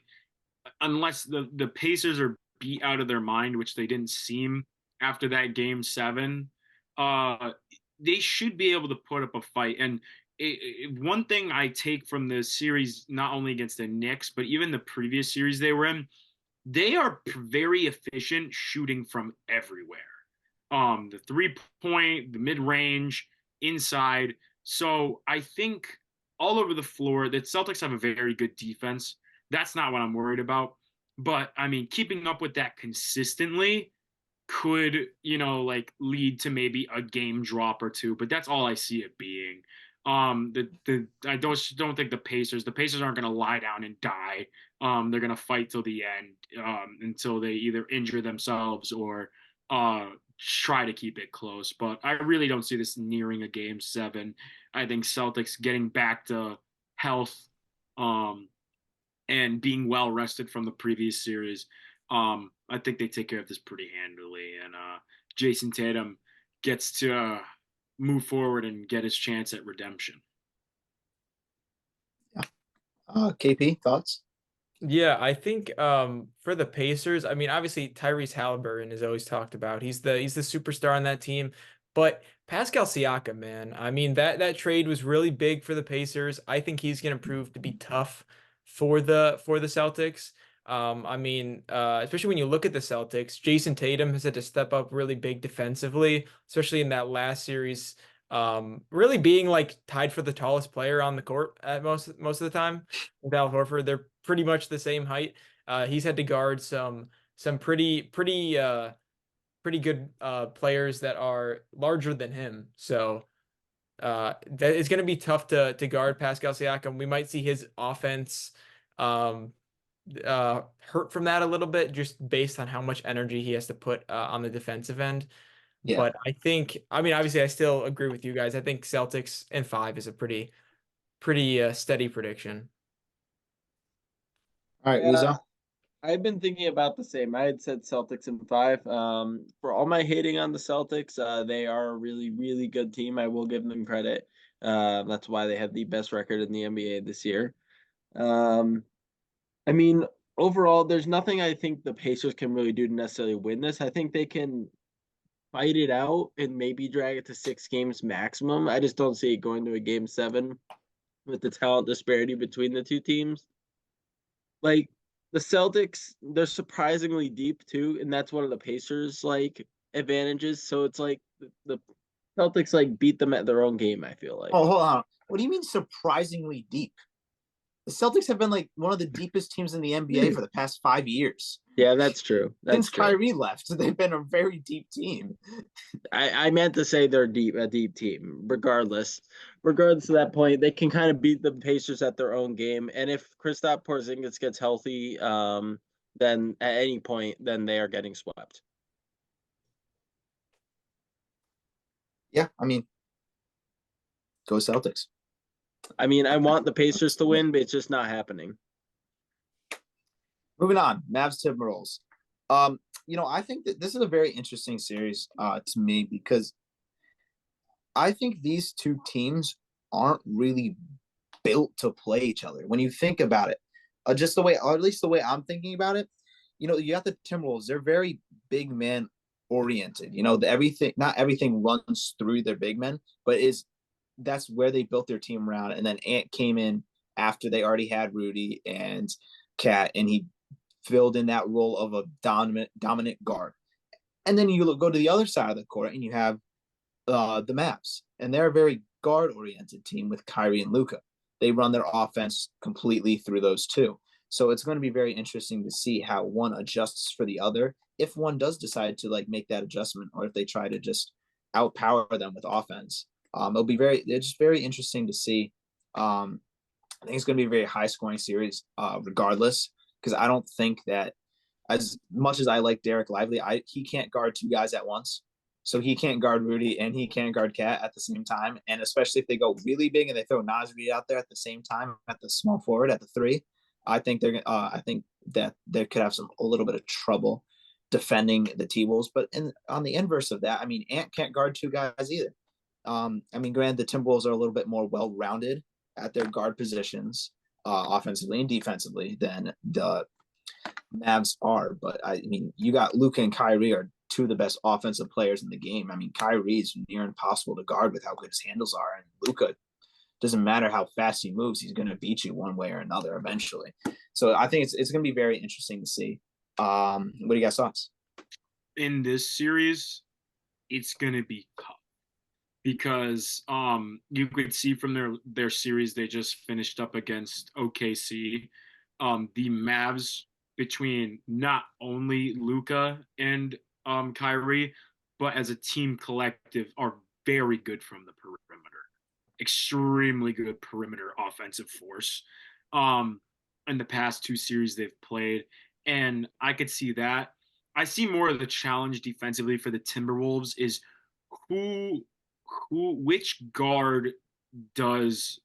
unless the Pacers are beat out of their mind, which they didn't seem after that game 7, they should be able to put up a fight. And one thing I take from the series, not only against the Knicks, but even the previous series they were in, they are very efficient shooting from everywhere. The 3-point, the mid-range, inside. So I think all over the floor, the Celtics have a very good defense. That's not what I'm worried about. But I mean, keeping up with that consistently could, lead to maybe a game drop or 2, but that's all I see it being. I don't think the Pacers aren't going to lie down and die. They're going to fight till the end, until they either injure themselves or try to keep it close. But I really don't see this nearing a game 7. I think Celtics getting back to health, and being well rested from the previous series. I think they take care of this pretty handily. And Jason Tatum gets to move forward and get his chance at redemption. KP, thoughts? Yeah, I think for the Pacers, I mean, obviously Tyrese Halliburton is always talked about. He's the superstar on that team. But Pascal Siakam, man, I mean that trade was really big for the Pacers. I think he's going to prove to be tough for the Celtics. I mean, especially when you look at the Celtics, Jason Tatum has had to step up really big defensively, especially in that last series. Really being like tied for the tallest player on the court at most of the time with Al Horford. They're pretty much the same height. He's had to guard some pretty good players that are larger than him. So that it's going to be tough to guard Pascal Siakam. We might see his offense um, hurt from that a little bit, just based on how much energy he has to put on the defensive end. Yeah. But I mean, obviously, I still agree with you guys. I think Celtics in 5 is a pretty steady prediction. All right, Yeah, Weezo. I've been thinking about the same. I had said Celtics in 5. For all my hating on the Celtics, they are a really, really good team. I will give them credit. That's why they have the best record in the NBA this year. Um, I mean, overall, there's nothing I think the Pacers can really do to necessarily win this. I think they can fight it out and maybe drag it to 6 games maximum. I just don't see it going to a game 7 with the talent disparity between the two teams. Like the Celtics, they're surprisingly deep too, and that's one of the Pacers like advantages. So it's like the Celtics like beat them at their own game, I feel like. Oh, hold on. What do you mean surprisingly deep? The Celtics have been like one of the deepest teams in the NBA for the past 5 years. Yeah, that's true. That's Since true. Kyrie left, they've been a very deep team. I meant to say they're a deep team. Regardless of that point, they can kind of beat the Pacers at their own game. And if Kristaps Porzingis gets healthy, then at any point, then they are getting swept. Yeah, I mean, go Celtics. I mean, I want the Pacers to win, but it's just not happening. Moving on, Mavs Timberwolves. I think that this is a very interesting series to me because I think these two teams aren't really built to play each other. When you think about it, just the way, or at least the way I'm thinking about it, you got the Timberwolves. They're very big man oriented. Not everything runs through their big men, but that's where they built their team around. And then Ant came in after they already had Rudy and Cat, and he filled in that role of a dominant guard. And then you go to the other side of the court, and you have the Mavs, and they're a very guard-oriented team with Kyrie and Luka. They run their offense completely through those two. So it's going to be very interesting to see how one adjusts for the other. If one does decide to like make that adjustment, or if they try to just outpower them with offense, it's just very interesting to see. I think it's going to be a very high-scoring series, regardless, because I don't think that as much as I like Derek Lively, he can't guard two guys at once. So he can't guard Rudy and he can't guard Cat at the same time. And especially if they go really big and they throw Naz Reid out there at the same time at the small forward at the 3, I think I think that they could have a little bit of trouble defending the T-Wolves. But on the inverse of that, I mean, Ant can't guard two guys either. I mean, granted, the Timberwolves are a little bit more well-rounded at their guard positions, offensively and defensively, than the Mavs are. But I mean, you got Luka and Kyrie are two of the best offensive players in the game. I mean, Kyrie is near impossible to guard with how good his handles are, and Luka, doesn't matter how fast he moves, he's going to beat you one way or another eventually. So I think it's going to be very interesting to see. What do you guys thoughts? In this series, it's going to be tough because you could see from their series they just finished up against OKC, the Mavs, between not only Luka and Kyrie, but as a team collective, are very good from the perimeter. Extremely good perimeter offensive force. In the past 2 series they've played, and I could see that. I see more of the challenge defensively for the Timberwolves is which guard does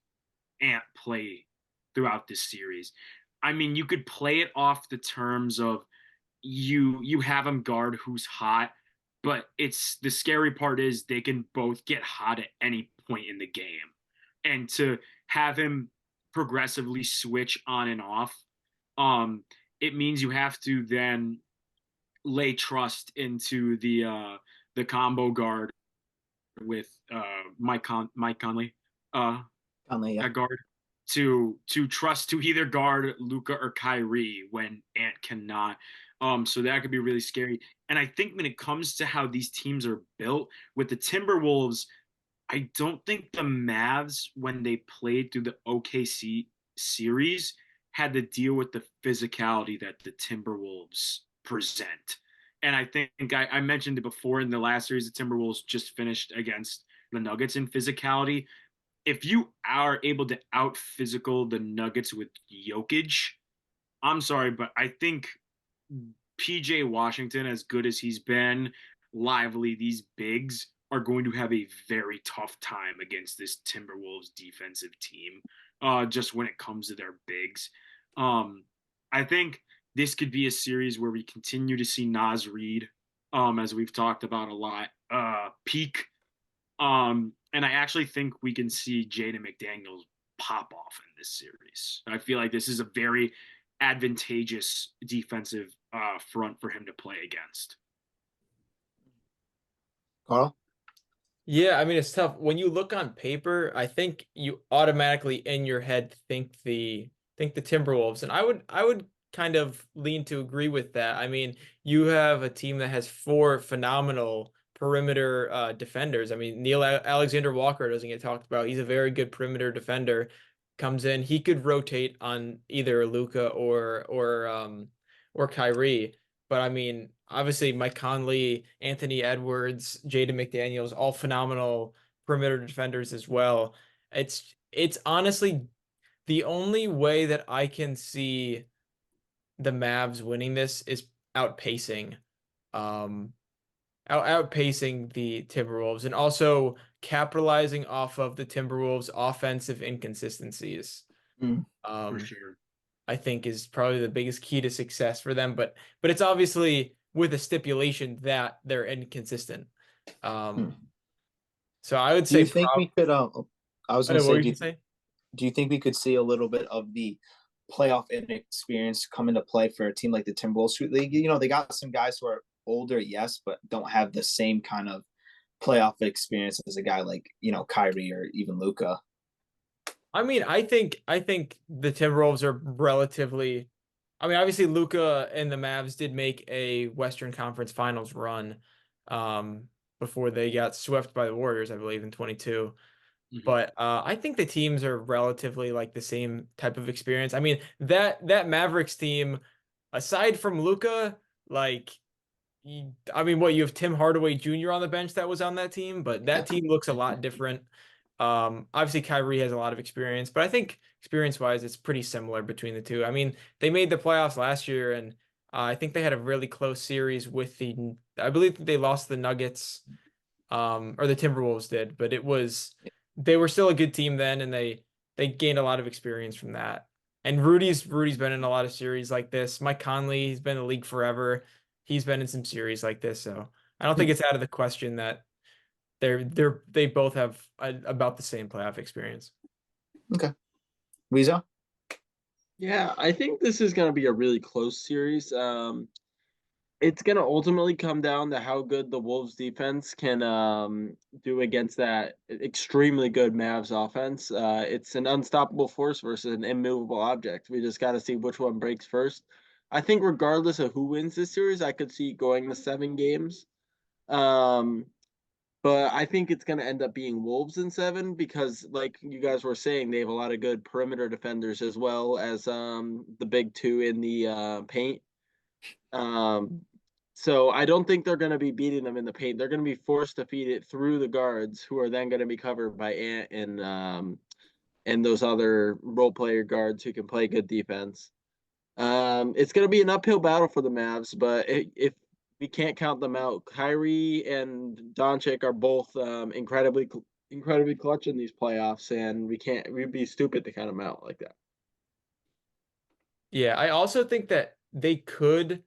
Ant play throughout this series? I mean, you could play it off the terms of you have him guard who's hot, but it's the scary part is they can both get hot at any point in the game. And to have him progressively switch on and off, it means you have to then lay trust into the combo guard with Mike Conley Conley, yeah. at guard to trust to either guard Luka or Kyrie when Ant cannot. So that could be really scary. And I think when it comes to how these teams are built with the Timberwolves, I don't think the Mavs, when they played through the OKC series, had to deal with the physicality that the Timberwolves present. And I think I mentioned it before in the last series, the Timberwolves just finished against the Nuggets in physicality. If you are able to out physical the Nuggets with Jokic, I'm sorry, but I think PJ Washington, as good as he's been, Lively, these bigs are going to have a very tough time against this Timberwolves defensive team, just when it comes to their bigs. I think this could be a series where we continue to see Naz Reid, as we've talked about a lot, peak. And I actually think we can see Jaden McDaniels pop off in this series. I feel like this is a very advantageous defensive front for him to play against. Carl? Yeah, I mean it's tough. When you look on paper, I think you automatically in your head think the Timberwolves. And I would kind of lean to agree with that. I mean, you have a team that has 4 phenomenal perimeter defenders. I mean, Neil Alexander Walker doesn't get talked about. He's a very good perimeter defender. Comes in, he could rotate on either Luka or Kyrie. But I mean, obviously Mike Conley, Anthony Edwards, Jaden McDaniels, all phenomenal perimeter defenders as well. It's honestly the only way that I can see the Mavs winning this is outpacing um outpacing the Timberwolves and also capitalizing off of the Timberwolves' offensive inconsistencies. Mm. For sure. I think is probably the biggest key to success for them, but it's obviously with a stipulation that they're inconsistent. So I would Do you say think we could? I was going to what say, were you say? do you think we could see a little bit of the playoff inexperience come into play for a team like the Timberwolves? You know, they got some guys who are older, yes, but don't have the same kind of playoff experience as a guy like, you know, Kyrie or even Luka. I mean, I think the Timberwolves are relatively. I mean, obviously Luka and the Mavs did make a Western Conference Finals run before they got swept by the Warriors, I believe, in 22. Mhm. But I think the teams are relatively like the same type of experience. I mean, that Mavericks team, aside from Luka, like, I mean, what you have Tim Hardaway Jr. on the bench that was on that team, but that team looks a lot different. Obviously Kyrie has a lot of experience, but I think experience-wise, it's pretty similar between the two. I mean, they made the playoffs last year, and I think they had a really close series with I believe they lost the Nuggets, or the Timberwolves did, but they were still a good team then, and they gained a lot of experience from that. And Rudy's been in a lot of series like this. Mike Conley, he's been in the league forever. He's been in some series like this, so I don't think it's out of the question that they both have about the same playoff experience. Okay. Weezo? Yeah, I think this is going to be a really close series. It's going to ultimately come down to how good the Wolves defense can do against that extremely good Mavs offense. It's an unstoppable force versus an immovable object. We just got to see which one breaks first. I think regardless of who wins this series, I could see going to 7 games. But I think it's going to end up being Wolves in 7 because, like you guys were saying, they have a lot of good perimeter defenders as well as the big 2 in the paint. So I don't think they're going to be beating them in the paint. They're going to be forced to feed it through the guards, who are then going to be covered by Ant and those other role player guards who can play good defense. It's going to be an uphill battle for the Mavs, but if we can't count them out, Kyrie and Doncic are both incredibly clutch in these playoffs, and we'd be stupid to count them out like that. Yeah, I also think that they could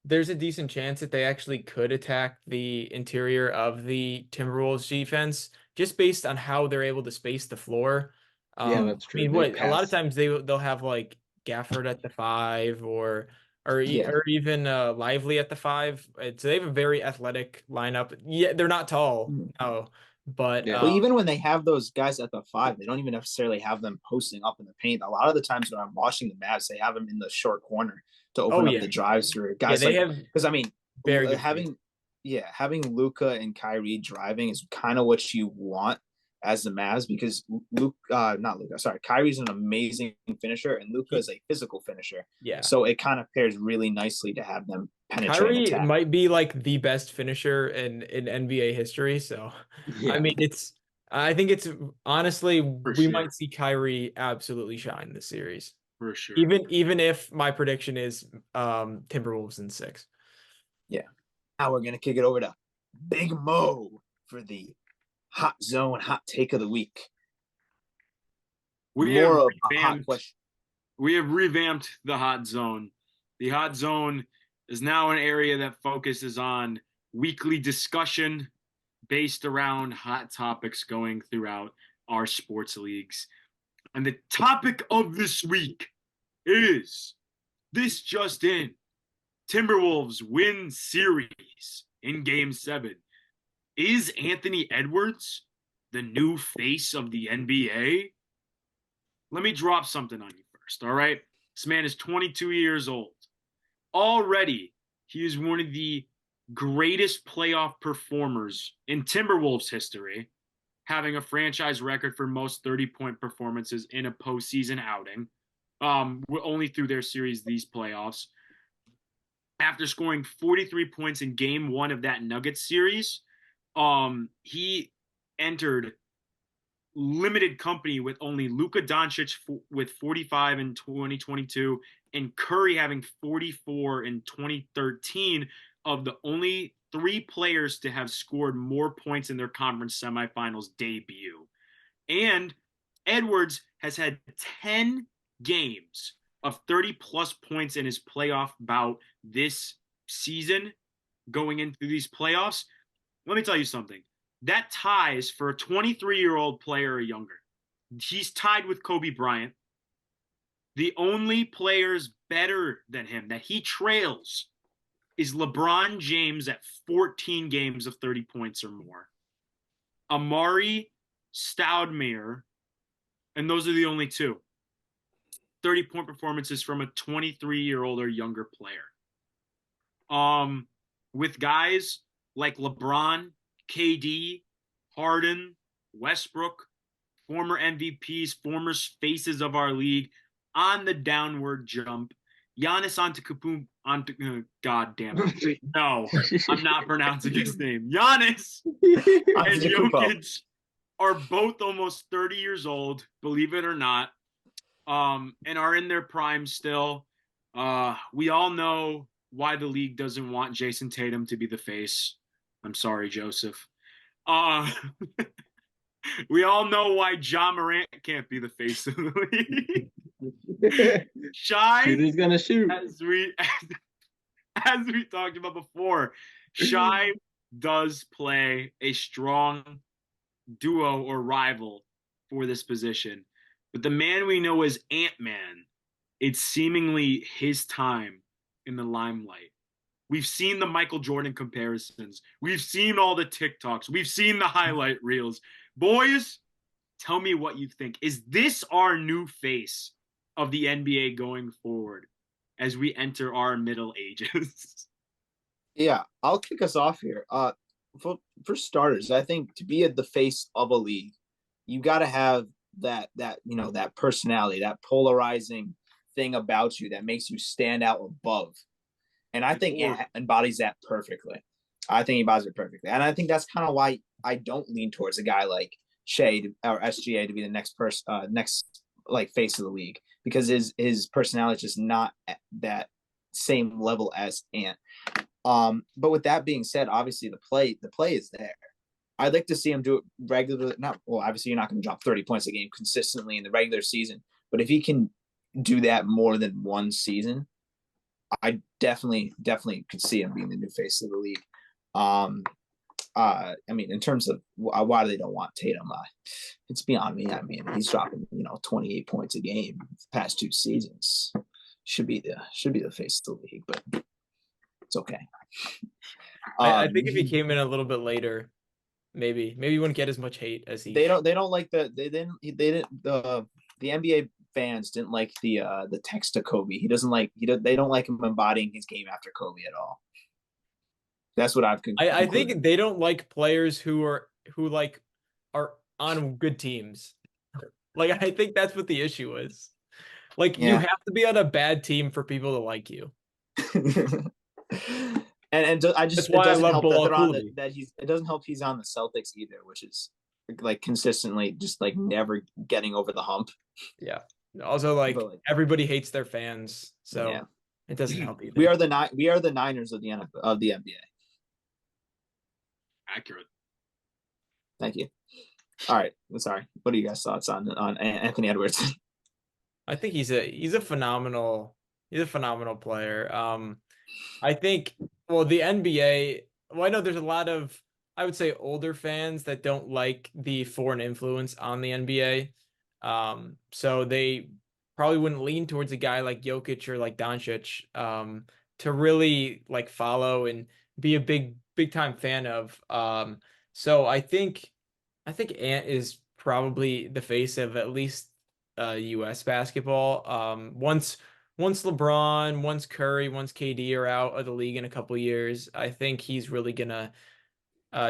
there's a decent chance that they actually could attack the interior of the Timberwolves defense just based on how they're able to space the floor. Yeah, that's I true. mean, They a lot of pass. times they'll have like Gafford at the 5 Yeah. or even Lively at the 5. So they have a very athletic lineup. Yeah, they're not tall, Mhm. no, but Yeah. Well, even when they have those guys at the 5, they don't even necessarily have them posting up in the paint. A lot of the times when I'm watching the Mavs, they have them in the short corner to oh open up yeah, the drives for yeah, guys they like, have because I mean, very good space. having Luca and Kyrie driving is kind of what you want as the Mavs, because not Luca, sorry, Kyrie's an amazing finisher and Luca is a physical finisher. Yeah. So it kind of pairs really nicely to have them penetrate Kyrie attack. might be like the best finisher in NBA history. So, Yeah. I mean, I think it's honestly, For we sure. might see Kyrie absolutely shine this series. For sure. Even if my prediction is Timberwolves in 6. Yeah. Now we're gonna kick it over to Big Mo for the hot zone hot take of the week. We More have of a hot revamped question. we have revamped the hot zone. The hot zone is now an area that focuses on weekly discussion based around hot topics going throughout our sports leagues. And the topic of this week is this just in. Timberwolves win series in game 7. Is Anthony Edwards the new face of the NBA? Let me drop something on you first, all right? This man is 22 years old. Already, he is one of the greatest playoff performers in Timberwolves history, having a franchise record for most 30-point performances in a postseason outing, only through their series, these playoffs. After scoring 43 points in game 1 of that Nuggets series, he entered limited company with only Luka Doncic with 45 in 2022 and Curry having 44 in 2013, of the only 3 players to have scored more points in their conference semifinals debut. And Edwards has had 10 games of 30-plus points in his playoff bout this season going into these playoffs. Let me tell you something. That ties for a 23-year-old player or younger. He's tied with Kobe Bryant. The only players better than him that he trails is LeBron James at 14 games of 30 points or more, Amari Stoudemire, and those are the only 2 30-point performances from a 23-year-old or younger player. With guys like LeBron, KD, Harden, Westbrook, former MVPs, former faces of our league, on the downward jump. Giannis Antetokounmpo, God damn it. No, I'm not pronouncing his name. Giannis and Jokic are both almost 30 years old, believe it or not, and are in their prime still. We all know why the league doesn't want Jason Tatum to be the face. I'm sorry, Joseph. We all know why Ja Morant can't be the face of the league. Shooter's gonna shoot. As we talked about before, Shai does play a strong duo or rival for this position. But the man we know as Ant-Man, it's seemingly his time in the limelight. We've seen the Michael Jordan comparisons. We've seen all the TikToks. We've seen the highlight reels. Boys, tell me what you think. Is this our new face of the NBA going forward as we enter our middle ages? Yeah, I'll kick us off here. For starters, I think to be the face of a league, you got to have that personality, that polarizing thing about you that makes you stand out above. And I think it embodies that perfectly. I think he embodies it perfectly. And I think that's kind of why I don't lean towards a guy like Shea or SGA to be the next face of the league, because his personality is just not at that same level as Ant. But with that being said, obviously the play is there. I'd like to see him do it regularly. Obviously you're not going to drop 30 points a game consistently in the regular season, but if he can do that more than one season, I definitely could see him being the new face of the league. I mean, in terms of why they don't want Tatum, it's beyond me. I mean, he's dropping 28 points a game the past 2 seasons. Should be the face of the league, but it's okay. I think if he came in a little bit later, maybe he wouldn't get as much hate as he. They don't like the NBA fans didn't like the text to Kobe. They don't like him embodying his game after Kobe at all. That's what I've concluded. I think they don't like players who are on good teams. Like, I think that's what the issue is. Like, you have to be on a bad team for people to like you. and That's why I love Bilal it doesn't help he's on the Celtics either, which is like consistently just like never getting over the hump. Yeah. Also, like everybody hates their fans, so it doesn't help either. We are the Niners of the NBA. Accurate. Thank you. All right. I'm sorry. What are you guys' thoughts on Anthony Edwards? I think he's a phenomenal player. I think the NBA. Well, I know there's a lot of, I would say, older fans that don't like the foreign influence on the NBA. So they probably wouldn't lean towards a guy like Jokic or like Doncic to really like follow and be a big time fan of. So I think Ant is probably the face of at least US basketball. Once LeBron, once Curry, once KD are out of the league in a couple years, I think he's really gonna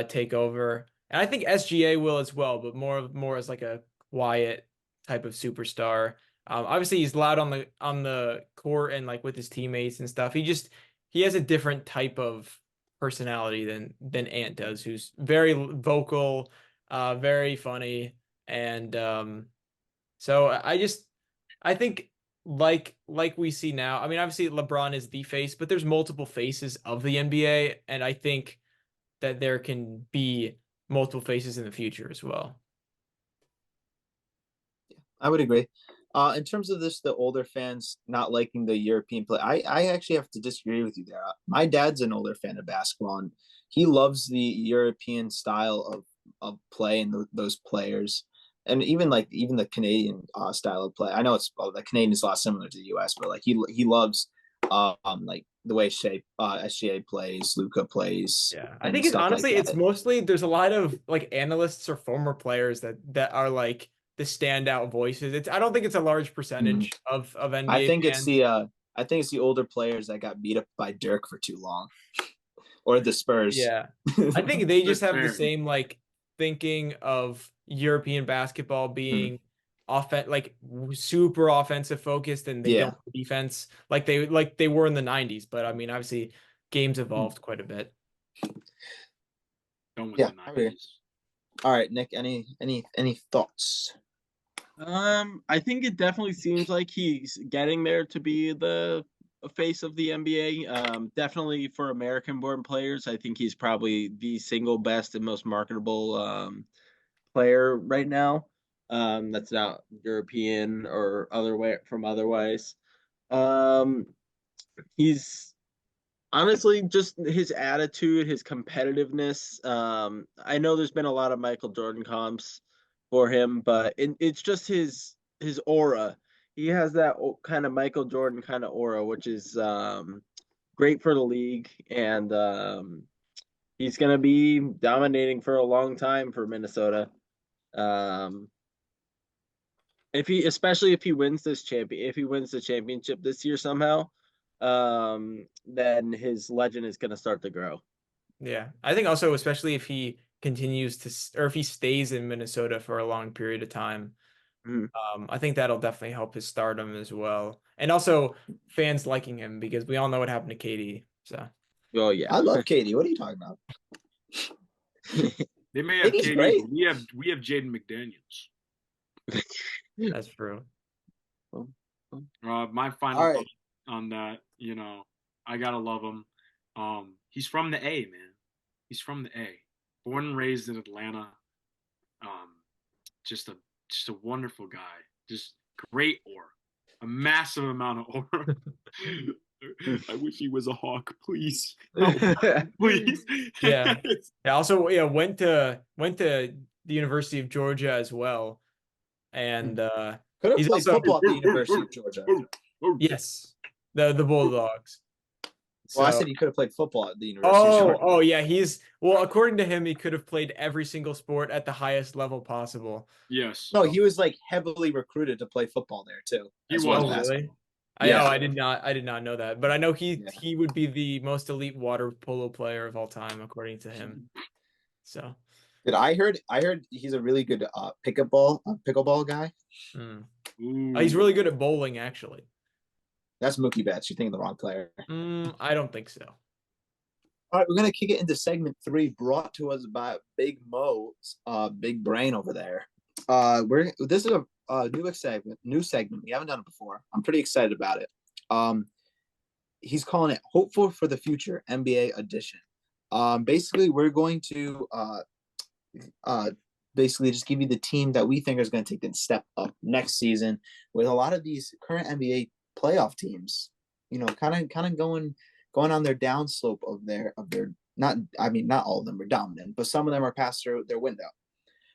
take over. And I think SGA will as well, but more as like a quiet type of superstar. Obviously he's loud on the court and like with his teammates and stuff. He has a different type of personality than Ant does, who's very vocal, very funny, and so I think like we see now. I mean, obviously LeBron is the face, but there's multiple faces of the NBA, and I think that there can be multiple faces in the future as well. I would agree. In terms of the older fans not liking the European play, I actually have to disagree with you there. My dad's an older fan of basketball, and he loves the European style of play and those players, and even the Canadian style of play. I know the Canadian is a lot similar to the US, but like he loves like the way SGA plays, Luka plays. Yeah, I think it's mostly there's a lot of like analysts or former players that are like the standout voices. I don't think it's a large percentage of NBA. I think fans. it's the older players that got beat up by Dirk for too long, or the Spurs. Yeah, I think they just have the same like thinking of European basketball being like super offensive focused, and they don't defense like they were in the 90s. But I mean, obviously, games evolved quite a bit. Yeah. All right, Nick. Any thoughts? I think it definitely seems like he's getting there to be the face of the NBA. Definitely for American-born players, I think he's probably the single best and most marketable player right now. That's not European or otherwise. He's honestly just his attitude, his competitiveness. I know there's been a lot of Michael Jordan comps for him, but it's just his aura. He has that kind of Michael Jordan kind of aura, which is great for the league, and he's gonna be dominating for a long time for Minnesota. Especially if he wins the championship this year somehow, then his legend is gonna start to grow. Yeah, I think also especially if he continues or if he stays in Minnesota for a long period of time, I think that'll definitely help his stardom as well, and also fans liking him because we all know what happened to KD. So, oh yeah, I love KD. What are you talking about? They may have KD. Great. We have Jaden McDaniels. That's true. My final thought on that, I gotta love him. He's from the A, man. He's from the A. Born and raised in Atlanta. Just a wonderful guy. Just great aura. A massive amount of aura. I wish he was a Hawk, please. Help, please. Yeah. Yeah. Also, yeah, went to the University of Georgia as well, and Could have he's played also football at the University of Georgia. yes, the Bulldogs. Well, I So- said he could have played football at the University of Georgia. oh yeah, well, according to him, he could have played every single sport at the highest level possible. Yes. No, he was like heavily recruited to play football there too. He as well was. as Oh, basketball. really? Yeah. I did not know that, but I know Yeah. he would be the most elite water polo player of all time, according to him. So, But I heard he's a really good pickleball guy. he's really good at bowling, actually. That's Mookie Betts. You're thinking the wrong player. I don't think so. All right, we're gonna kick it into segment 3, brought to us by Big Mo's big brain over there. This is a new segment. We haven't done it before. I'm pretty excited about it. He's calling it Hopeful for the Future NBA Edition. Basically, we're going to basically just give you the team that we think is going to take the step up next season. With a lot of these current NBA playoff teams, kind of going on their downslope of their not all of them are dominant, but some of them are past their window.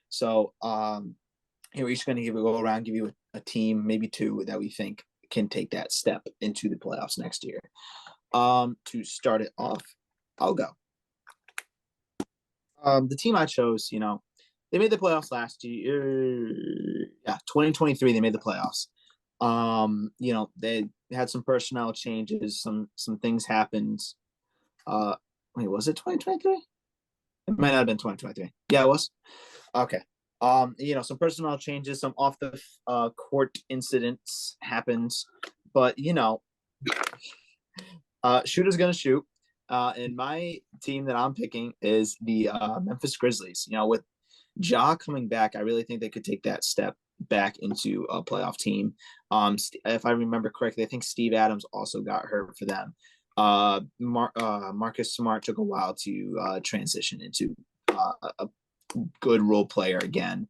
So we're each going to go around, give you a team, maybe two, that we think can take that step into the playoffs next year. To start it off, I'll go. The team I chose, they made the playoffs last year. Yeah, 2023, they made the playoffs. They had some personnel changes, some things happened. Wait, was it 2023? It might not have been 2023. Yeah, it was. Okay. Some personnel changes, some off the court incidents happened, but shooter's gonna shoot. And my team that I'm picking is the Memphis Grizzlies. With Ja coming back, I really think they could take that step back into a playoff team. If I remember correctly, I think Steve Adams also got hurt for them. Marcus Smart took a while to transition into a good role player again.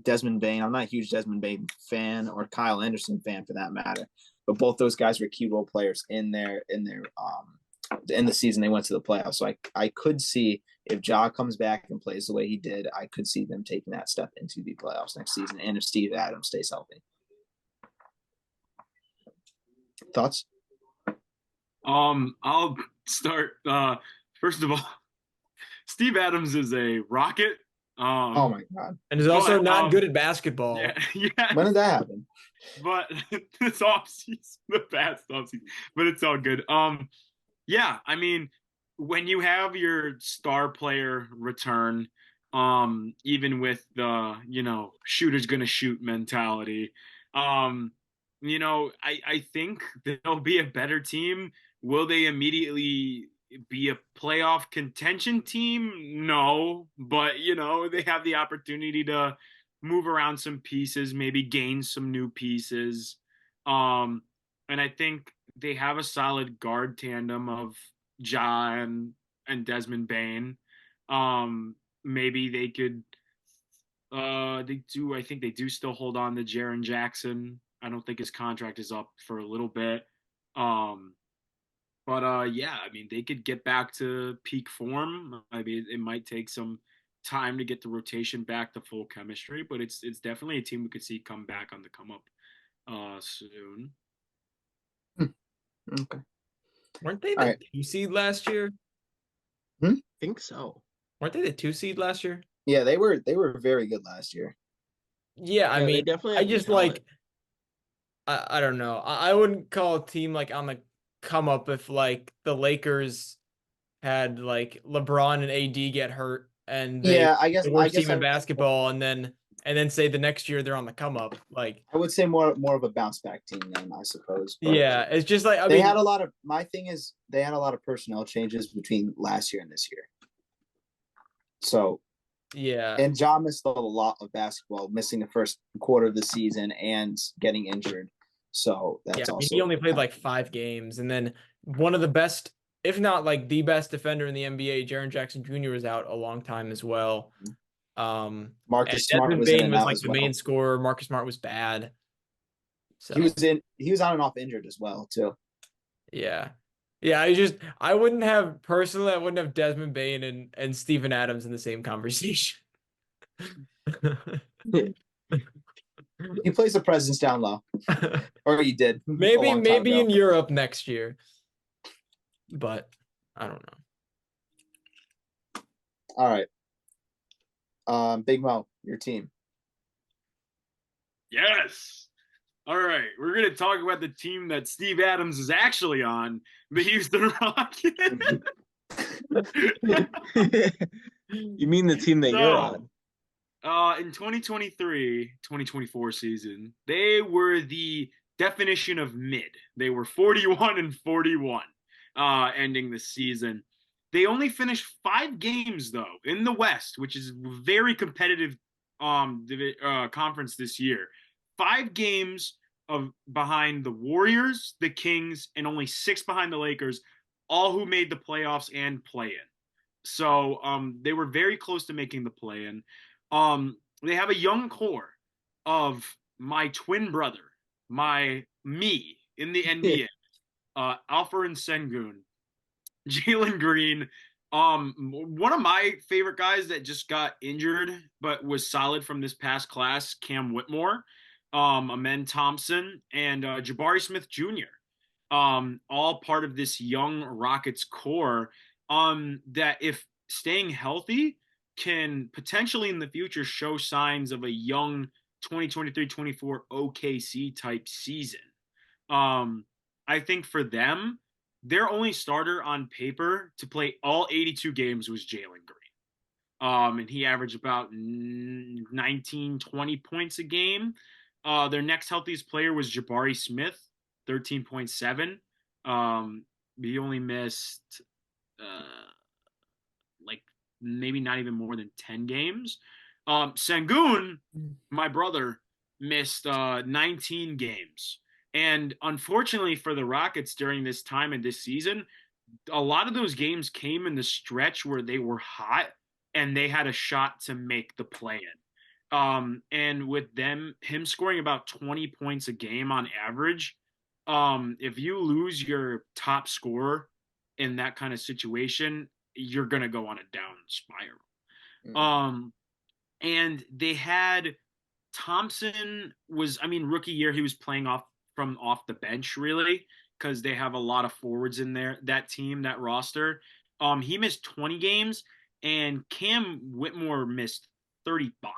Desmond Bane, I'm not a huge Desmond Bane fan, or Kyle Anderson fan for that matter, but both those guys were key role players in the season they went to the playoffs. So I could see, if Ja comes back and plays the way he did, I could see them taking that step into the playoffs next season, and if Steve Adams stays healthy. Thoughts? I'll start. First of all, Steve Adams is a rocket. Oh my god! And is also not good at basketball. Yeah. When did that happen? But this offseason, the past offseason, but it's all good. Yeah, I mean, when you have your star player return, even with the shooter's gonna shoot mentality, I think they'll be a better team. Will they immediately be a playoff contention team? No, but they have the opportunity to move around some pieces, maybe gain some new pieces. And I think they have a solid guard tandem of Ja and Desmond Bane. Maybe they could I think they do still hold on to Jaren Jackson. I don't think his contract is up for a little bit. But they could get back to peak form. I mean, it might take some time to get the rotation back to full chemistry, but it's definitely a team we could see come back on the come up soon. Okay. Weren't they the 2 seed last year? I think so. Weren't they the 2 seed last year? Yeah, they were very good last year. Yeah, I mean, definitely. I just I don't know. I wouldn't call a team on the come up if the Lakers had LeBron and AD get hurt and I guess the worst team in basketball, and then say the next year they're on the come up. I would say more of a bounce back team then, I suppose. But yeah, it's just had a lot of. My thing is, they had a lot of personnel changes between last year and this year. So yeah, and Ja missed a lot of basketball, missing the first quarter of the season and getting injured. So that's also. He only played 5 games, and then one of the best, if not the best defender in the NBA, Jaren Jackson Jr. was out a long time as well. Marcus Smart was Bane was the main scorer. Marcus Smart was bad. So He was on and off injured as well too. yeah. Yeah, I wouldn't have Desmond Bain and Steven Adams in the same conversation. He plays the presence down low, or he did. a Maybe long time ago. in Europe next year, but I don't know. All right. Big Mo, your team. Yes. All right, we're gonna talk about the team that Steve Adams is actually on, the Houston Rockets. You mean the team that you're on? In 2023-2024 season, they were the definition of mid. They were 41-41, ending the season. They only finished 5 games though in the West, which is very competitive conference this year. 5 games of behind the Warriors, the Kings, and only 6 behind the Lakers, all who made the playoffs and play-in. So they were very close to making the play-in. They have a young core of my twin brother, me in the NBA, Alperen Sengun, Jalen Green, one of my favorite guys that just got injured but was solid from this past class, Cam Whitmore, Amen Thompson, and Jabari Smith Jr. All part of this young Rockets core that, if staying healthy, can potentially in the future show signs of a young 2023-24 OKC type season. I think for them, their only starter on paper to play all 82 games was Jalen Green. And he averaged about 19, 20 points a game. Their next healthiest player was Jabari Smith, 13.7. He only missed maybe not even more than 10 games. Sengun, my brother, missed 19 games. And unfortunately for the Rockets during this time in this season, a lot of those games came in the stretch where they were hot and they had a shot to make the play-in. And with him scoring about 20 points a game on average, if you lose your top scorer in that kind of situation, you're going to go on a down spiral. And they had Thompson rookie year, he was playing off the bench really, because they have a lot of forwards in there, that team, that roster. He missed 20 games and Cam Whitmore missed 35.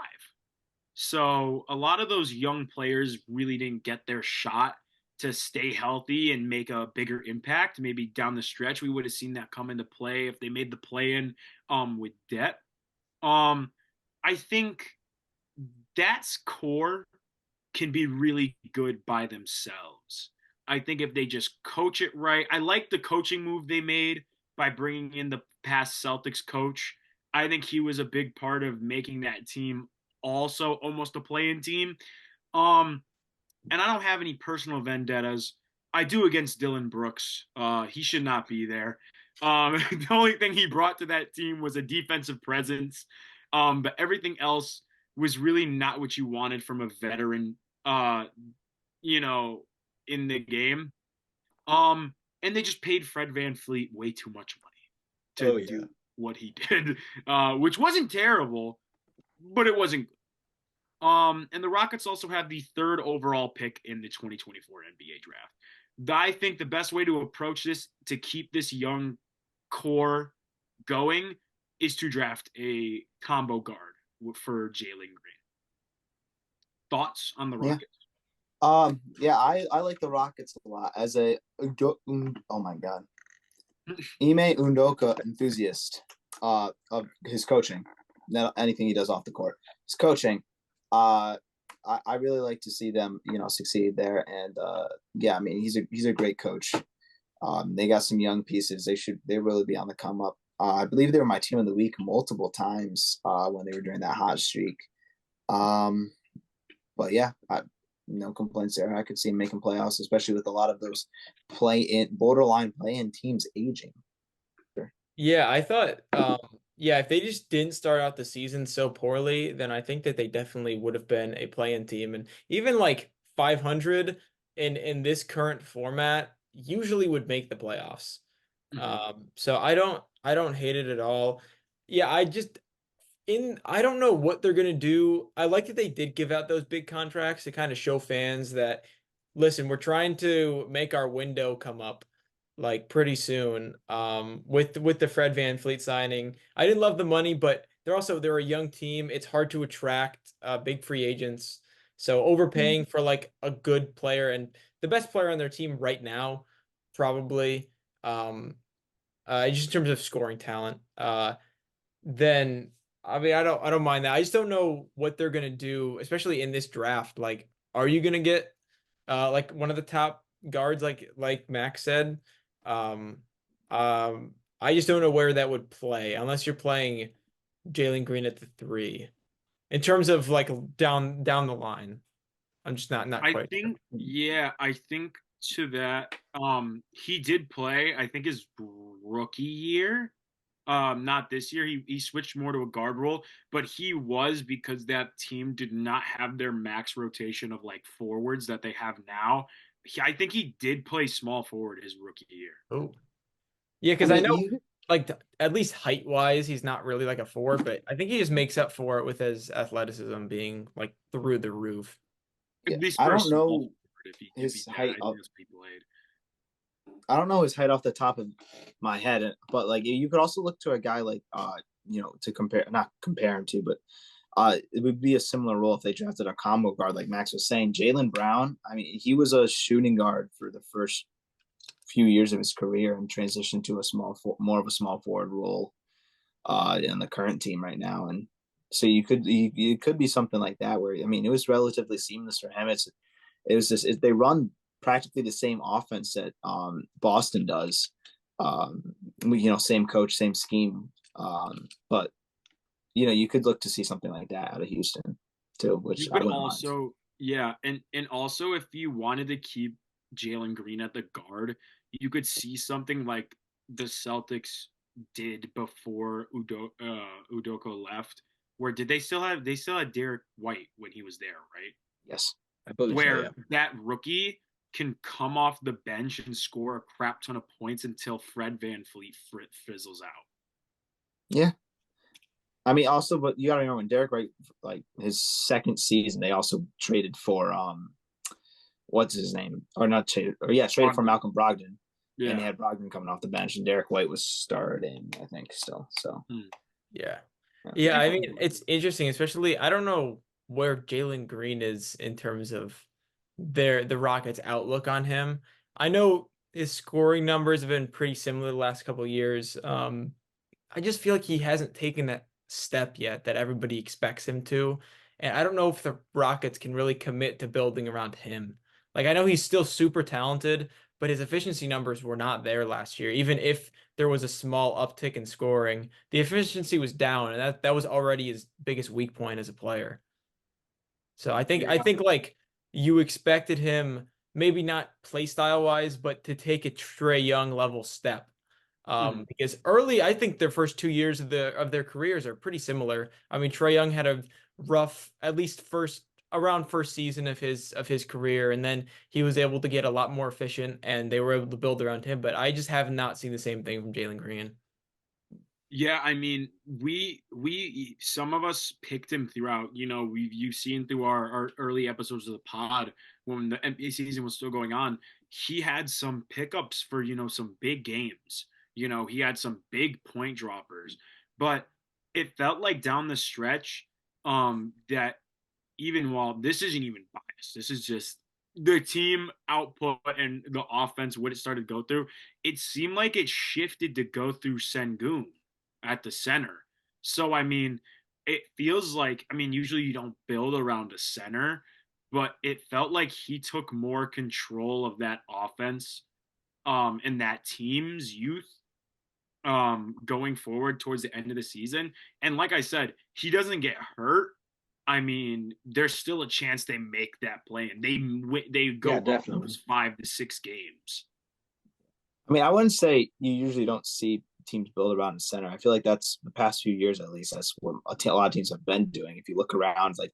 So a lot of those young players really didn't get their shot to stay healthy and make a bigger impact. Maybe down the stretch, we would have seen that come into play if they made the play-in with depth. I think that's core can be really good by themselves. I think if they just coach it right. I like the coaching move they made by bringing in the past Celtics coach. I think he was a big part of making that team also almost a play-in team. And I don't have any personal vendettas. I do against Dylan Brooks. He should not be there. The only thing he brought to that team was a defensive presence. But everything else was really not what you wanted from a veteran, in the game. And they just paid Fred VanVleet way too much money to do what he did, which wasn't terrible, but it wasn't good. And the Rockets also have the 3rd overall pick in the 2024 NBA draft. I think the best way to approach this to keep this young core going is to draft a combo guard for Jalen Green. Thoughts on the Rockets? I like the Rockets a lot as a oh my god, Ime Udoka enthusiast of his coaching, not anything he does off the court. His coaching, I really like to see them, succeed there. And he's a great coach. They got some young pieces. They really be on the come up. I believe they were my team of the week multiple times when they were during that hot streak. But yeah, no complaints there. I could see him making playoffs, especially with a lot of those borderline play-in teams aging. Yeah, I thought, if they just didn't start out the season so poorly, then I think that they definitely would have been a play-in team. And even like 500, in this current format usually would make the playoffs. Mhm. So I don't hate it at all. Yeah, I don't know what they're gonna do. I like that they did give out those big contracts to kind of show fans that, listen, we're trying to make our window come up like pretty soon. With the Fred VanVleet signing, I didn't love the money, but they're a young team. It's hard to attract big free agents. So overpaying for like a good player and the best player on their team right now, probably, just in terms of scoring talent. Then I mean I don't mind that. I just don't know what they're gonna do, especially in this draft. Like, are you gonna get like one of the top guards like Max said? Um I just don't know where that would play unless you're playing Jalen Green at the three. In terms of like down the line. I'm just not I quite sure. think, yeah, I think to that, he did play, I think his rookie year. Not this year. He switched more to a guard role, but he was because that team did not have their max rotation of like forwards that they have now. I think he did play small forward his rookie year. Oh. Yeah, I because I mean, know you like at least height wise, he's not really like a forward, but I think he just makes up for it with his athleticism being like through the roof. yeah, At least I for a don't small know forward, if he his did, height I think up. that's what he played. I don't know his height off the top of my head, but like you could also look to a guy like to compare, not compare him to, but it would be a similar role if they drafted a combo guard like Max was saying. Jaylen Brown, I mean, he was a shooting guard for the first few years of his career and transitioned to more of a small forward role in the current team right now. And so it could be something like that where, I mean, it was relatively seamless for him. They run practically the same offense that Boston does. Same coach, same scheme. But you could look to see something like that out of Houston too, which You I could wouldn't mind. also, yeah, and also if you wanted to keep Jalen Green at the guard, you could see something like the Celtics did before Udoko left. Where did they still had Derek White when he was there, right? Yes. I believe so. Where Yeah. that rookie can come off the bench and score a crap ton of points until Fred VanVleet fizzles out. Yeah. I mean, also, but you gotta know when Derek White, like his second season, they also traded for what's his name? Or not traded, or yeah, traded for Brogdon. Malcolm Brogdon. And they Yeah. had Brogdon coming off the bench, and Derek White was starting, I think, still. So Yeah. yeah. Yeah, I mean, it's interesting, especially I don't know where Jalen Green is in terms of the Rockets' outlook on him. I know his scoring numbers have been pretty similar the last couple of years. I just feel like he hasn't taken that step yet that everybody expects him to. And I don't know if the Rockets can really commit to building around him. Like, I know he's still super talented, but his efficiency numbers were not there last year. Even if there was a small uptick in scoring, the efficiency was down, and that was already his biggest weak point as a player. So I think like you expected him, maybe not play style wise, but to take a Trae Young level step. Mhm. Because early, I think their first 2 years of their careers are pretty similar. I mean, Trae Young had a rough, at least first season of his career, and then he was able to get a lot more efficient, and they were able to build around him. But I just have not seen the same thing from Jalen Green. Yeah, I mean, we some of us picked him throughout. You've seen through our early episodes of the pod when the NBA season was still going on. He had some pickups for some big games. He had some big point droppers, but it felt like down the stretch, that even while this isn't even biased, this is just the team output and the offense, what it started to go through. It seemed like it shifted to go through Sengun at the center. So, I mean, it feels like, I mean, usually you don't build around a center, but it felt like he took more control of that offense and that team's youth going forward towards the end of the season. And like I said, he doesn't get hurt. I mean, there's still a chance they make that play and they go Yeah, up definitely. those 5 to 6 games. I mean, I wouldn't say you usually don't see teams build around the center. I feel like that's the past few years, at least. That's what a lot of teams have been doing. If you look around, like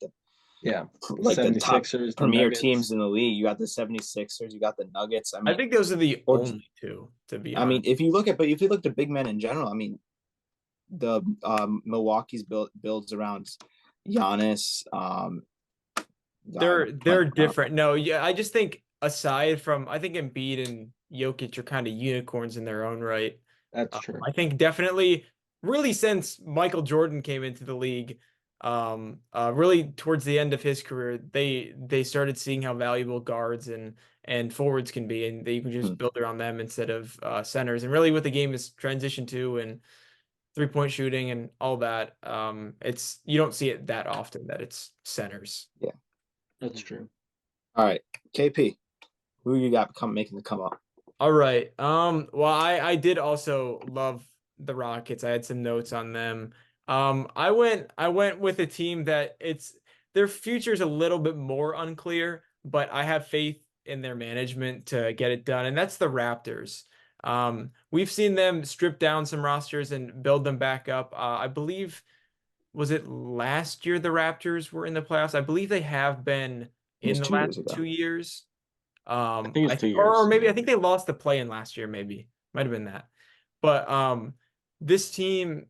Yeah. like the top 76ers, the premier Nuggets. teams in the league. You got the 76ers, you got the Nuggets. I I mean, think those are the or- only two, to be I mean, honest. if you look at big men in general, I mean, the Milwaukee's builds around Giannis. They're different. No, yeah, I just think aside from I think Embiid and Jokic are kind of unicorns in their own right. That's true. I think definitely really since Michael Jordan came into the league, really towards the end of his career, they started seeing how valuable guards and forwards can be, and they can just build around them instead of centers. And really what the game is transitioned to and 3-point shooting and all that, it's you don't see it that often that it's centers. Yeah. That's true. All right, KP, who you got making the come up? All right. Well, I did also love the Rockets. I had some notes on them. I went with a team that their future's a little bit more unclear, but I have faith in their management to get it done, and that's the Raptors. We've seen them strip down some rosters and build them back up. I believe, was it last year the Raptors were in the playoffs? I believe they have been It was in the 2 last years ago. 2 years. I think it's 2 years. Or maybe I think they lost the play-in last year, maybe. Might have been that. But this team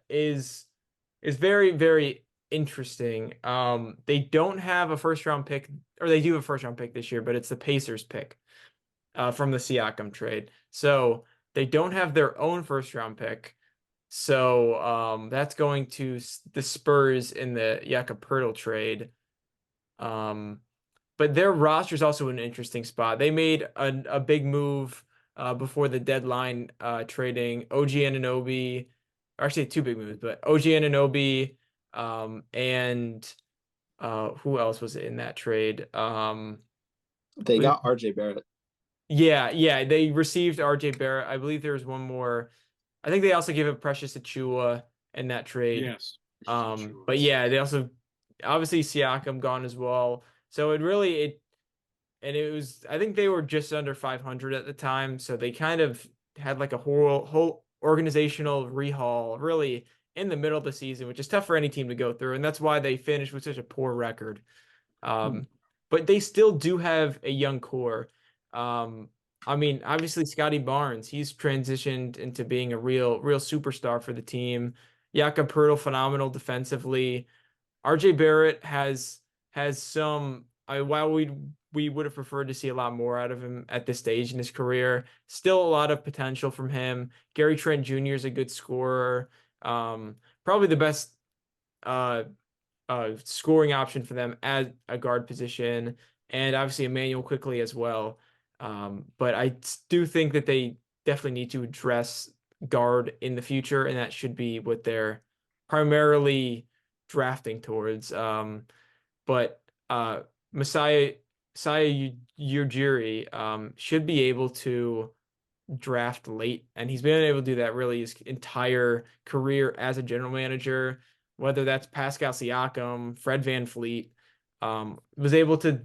is very, very interesting. They don't have a first round pick, or they do have a first round pick this year, but it's the Pacers pick from the Siakam trade. So they don't have their own first round pick. So that's going to the Spurs in the Jakob Poeltl trade. But their roster is also an interesting spot. They made a big move before the deadline, trading OG Anunoby. Actually, two big moves, but OG Anunoby, and who else was in that trade? They got RJ Barrett. Yeah, they received RJ Barrett. I believe there was one more. I think they also gave it Precious Achiuwa in that trade. Yes. But yeah, they also obviously Siakam gone as well. So it was, I think they were just under 500 at the time, so they kind of had like a whole organizational rehaul really in the middle of the season, which is tough for any team to go through, and that's why they finished with such a poor record. But they still do have a young core. I mean, obviously Scotty Barnes, he's transitioned into being a real superstar for the team. Jakob Poeltl, phenomenal defensively. RJ Barrett has some. While we would have preferred to see a lot more out of him at this stage in his career, still a lot of potential from him. Gary Trent Jr. is a good scorer. Probably the best scoring option for them at a guard position, and obviously Emmanuel Quickley as well. But I do think that they definitely need to address guard in the future, and that should be what they're primarily drafting towards. But Masai Ujiri should be able to draft late, and he's been able to do that really his entire career as a general manager, whether that's Pascal Siakam, Fred VanVleet, was able to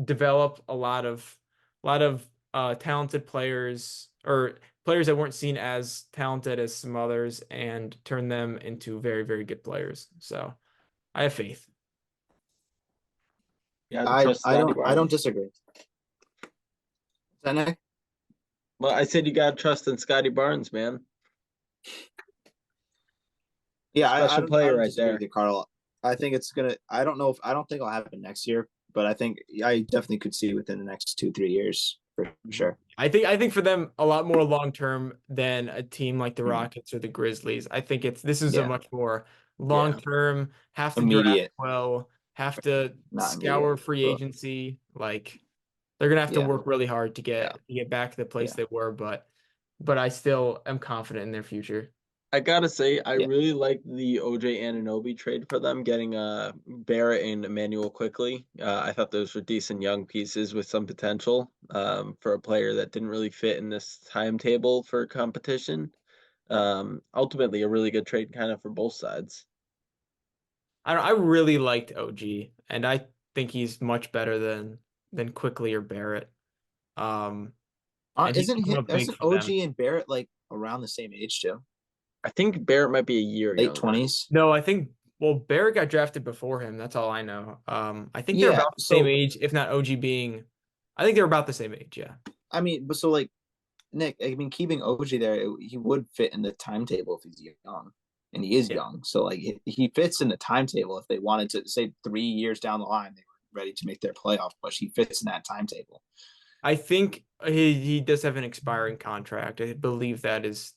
develop a lot of talented players, or players that weren't seen as talented as some others, and turn them into very, very good players. So I have faith. Yeah, I don't Barnes. disagree. Is that Nick? Well, I said you gotta trust in Scotty Barnes, man. Yeah, Special I player don't right disagree there. with you, Carl. I think it's gonna. I don't think it'll happen next year, but I think I definitely could see within the next 2-3 years for sure. I think for them a lot more long term than a team like the Rockets or the Grizzlies. I think this is a Yeah. much more long term. Have to Immediate. draft well. Have to Not scour immediate, free but- agency. Like they're gonna have to Yeah. work really hard to get back to the place they were. But I still am confident in their future. I gotta say, I Yeah. really like the OJ Anunoby trade for them, getting Barrett and Emmanuel Quickley. I thought those were decent young pieces with some potential for a player that didn't really fit in this timetable for competition. Ultimately, a really good trade kind of for both sides. I really liked OG, and I think he's much better than Quickley or Barrett. And he's Isn't coming up big isn't for OG them. and Barrett like around the same age too? I think Barrett might be a year Late younger. 20s. No, I think Well, Barrett got drafted before him. That's all I know. I think they're Yeah, about the same age, if not OG being. I think they're about the same age. Yeah. I mean, but so like Nick, I mean, keeping OG there, he would fit in the timetable if he's young, and he is Yeah. young. So like he fits in the timetable if they wanted to say 3 years down the line they were ready to make their playoff push. He fits in that timetable. I think he does have an expiring contract. I believe that's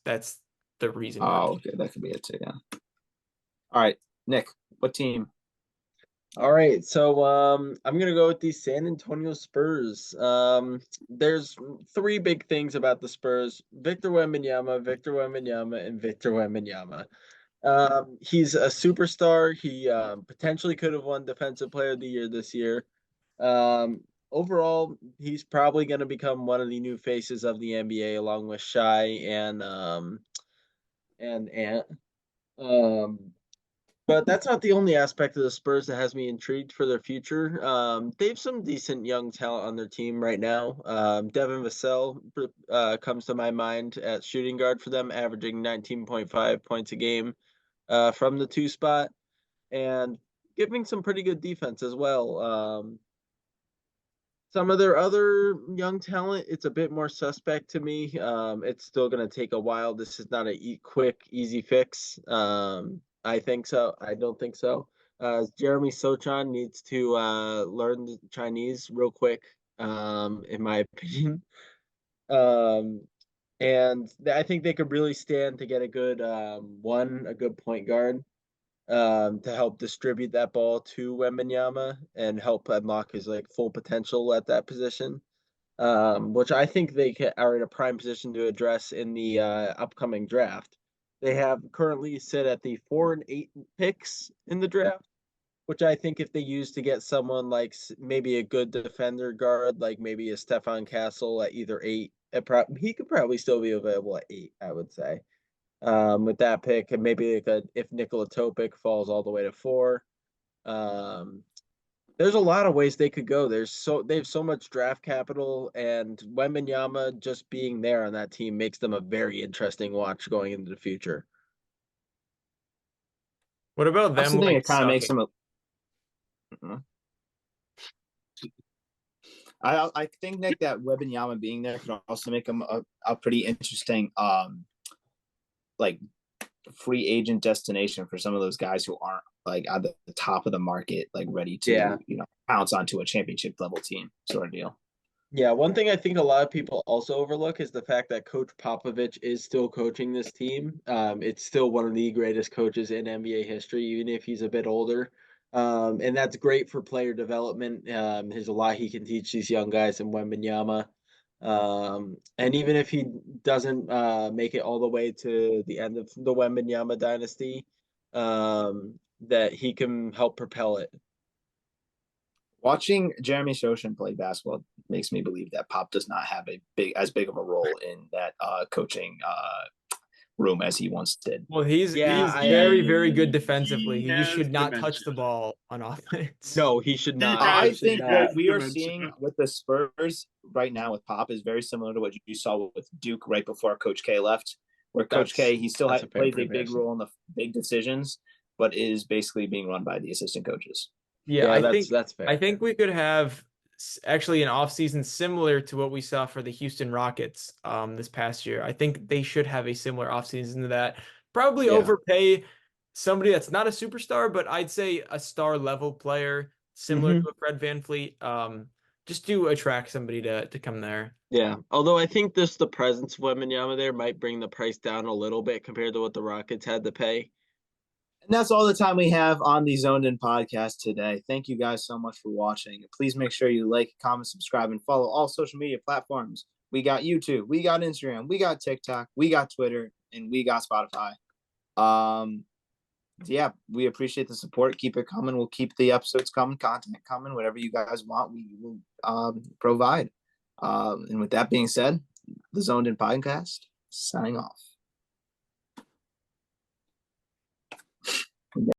the reason. Oh, okay, that could be it too. Yeah. All right, Nick, what team? All right, so I'm gonna go with the San Antonio Spurs. There's three big things about the Spurs: Victor Wembanyama, and Victor Wembanyama. He's a superstar. He potentially could have won Defensive Player of the Year this year. Overall, he's probably going to become one of the new faces of the NBA, along with Shai and Ant. But that's not the only aspect of the Spurs that has me intrigued for their future. They have some decent young talent on their team right now. Devin Vassell comes to my mind at shooting guard for them, averaging 19.5 points a game from the 2 spot, and giving some pretty good defense as well. Some of their other young talent, it's a bit more suspect to me. It's still going to take a while. This is not a quick, easy fix. I think so. I don't think so. Jeremy Sochan needs to learn the Chinese real quick, in my opinion. And I think they could really stand to get a good a good point guard to help distribute that ball to Wembanyama and help unlock his like full potential at that position. Which I think they are in a prime position to address in the upcoming draft. They have currently sit at the 4 and 8 picks in the draft, which I think if they use to get someone like maybe a good defender guard, like maybe a Stefan Castle at either 8, he could probably still be available at 8, I would say. With that pick, and maybe if Nikola Topic falls all the way to 4. There's a lot of ways they could go. They have so much draft capital, and Wembanyama just being there on that team makes them a very interesting watch going into the future. What about I also them think like it kind of makes sucking? them. I think Nick that Wembanyama being there could also make him a pretty interesting like free agent destination for some of those guys who aren't like at the top of the market, like ready to pounce onto a championship level team sort of deal. Yeah, one thing I think a lot of people also overlook is the fact that Coach Popovich is still coaching this team. It's still one of the greatest coaches in NBA history, even if he's a bit older. And that's great for player development. There's a lot he can teach these young guys in Wembanyama. And even if he doesn't make it all the way to the end of the Wembanyama dynasty, that he can help propel it. Watching Jeremy Sochan play basketball makes me believe that Pop does not have as big of a role in that coaching room as he once did. Well, he's very, very good defensively. He just should not touch the ball on offense. No, he should not. I think what we are seeing with the Spurs right now with Pop is very similar to what you saw with Duke right before Coach K left, where Coach K, he still plays a big role in the big decisions, but is basically being run by the assistant coaches. Yeah, that's fair. I think we could have actually an offseason similar to what we saw for the Houston Rockets this past year. I think they should have a similar offseason to that. Probably overpay somebody that's not a superstar, but I'd say a star level player similar to a Fred VanVleet, just to attract somebody to come there. Yeah, although I think just the presence of Wembanyama there might bring the price down a little bit compared to what the Rockets had to pay. And that's all the time we have on the Zoned In podcast today. Thank you guys so much for watching. Please make sure you like, comment, subscribe, and follow all social media platforms. We got YouTube, we got Instagram, we got TikTok, we got Twitter, and we got Spotify. Yeah, we appreciate the support. Keep it coming. We'll keep the episodes coming, content coming, whatever you guys want, we will provide. And with that being said, the Zoned In podcast signing off.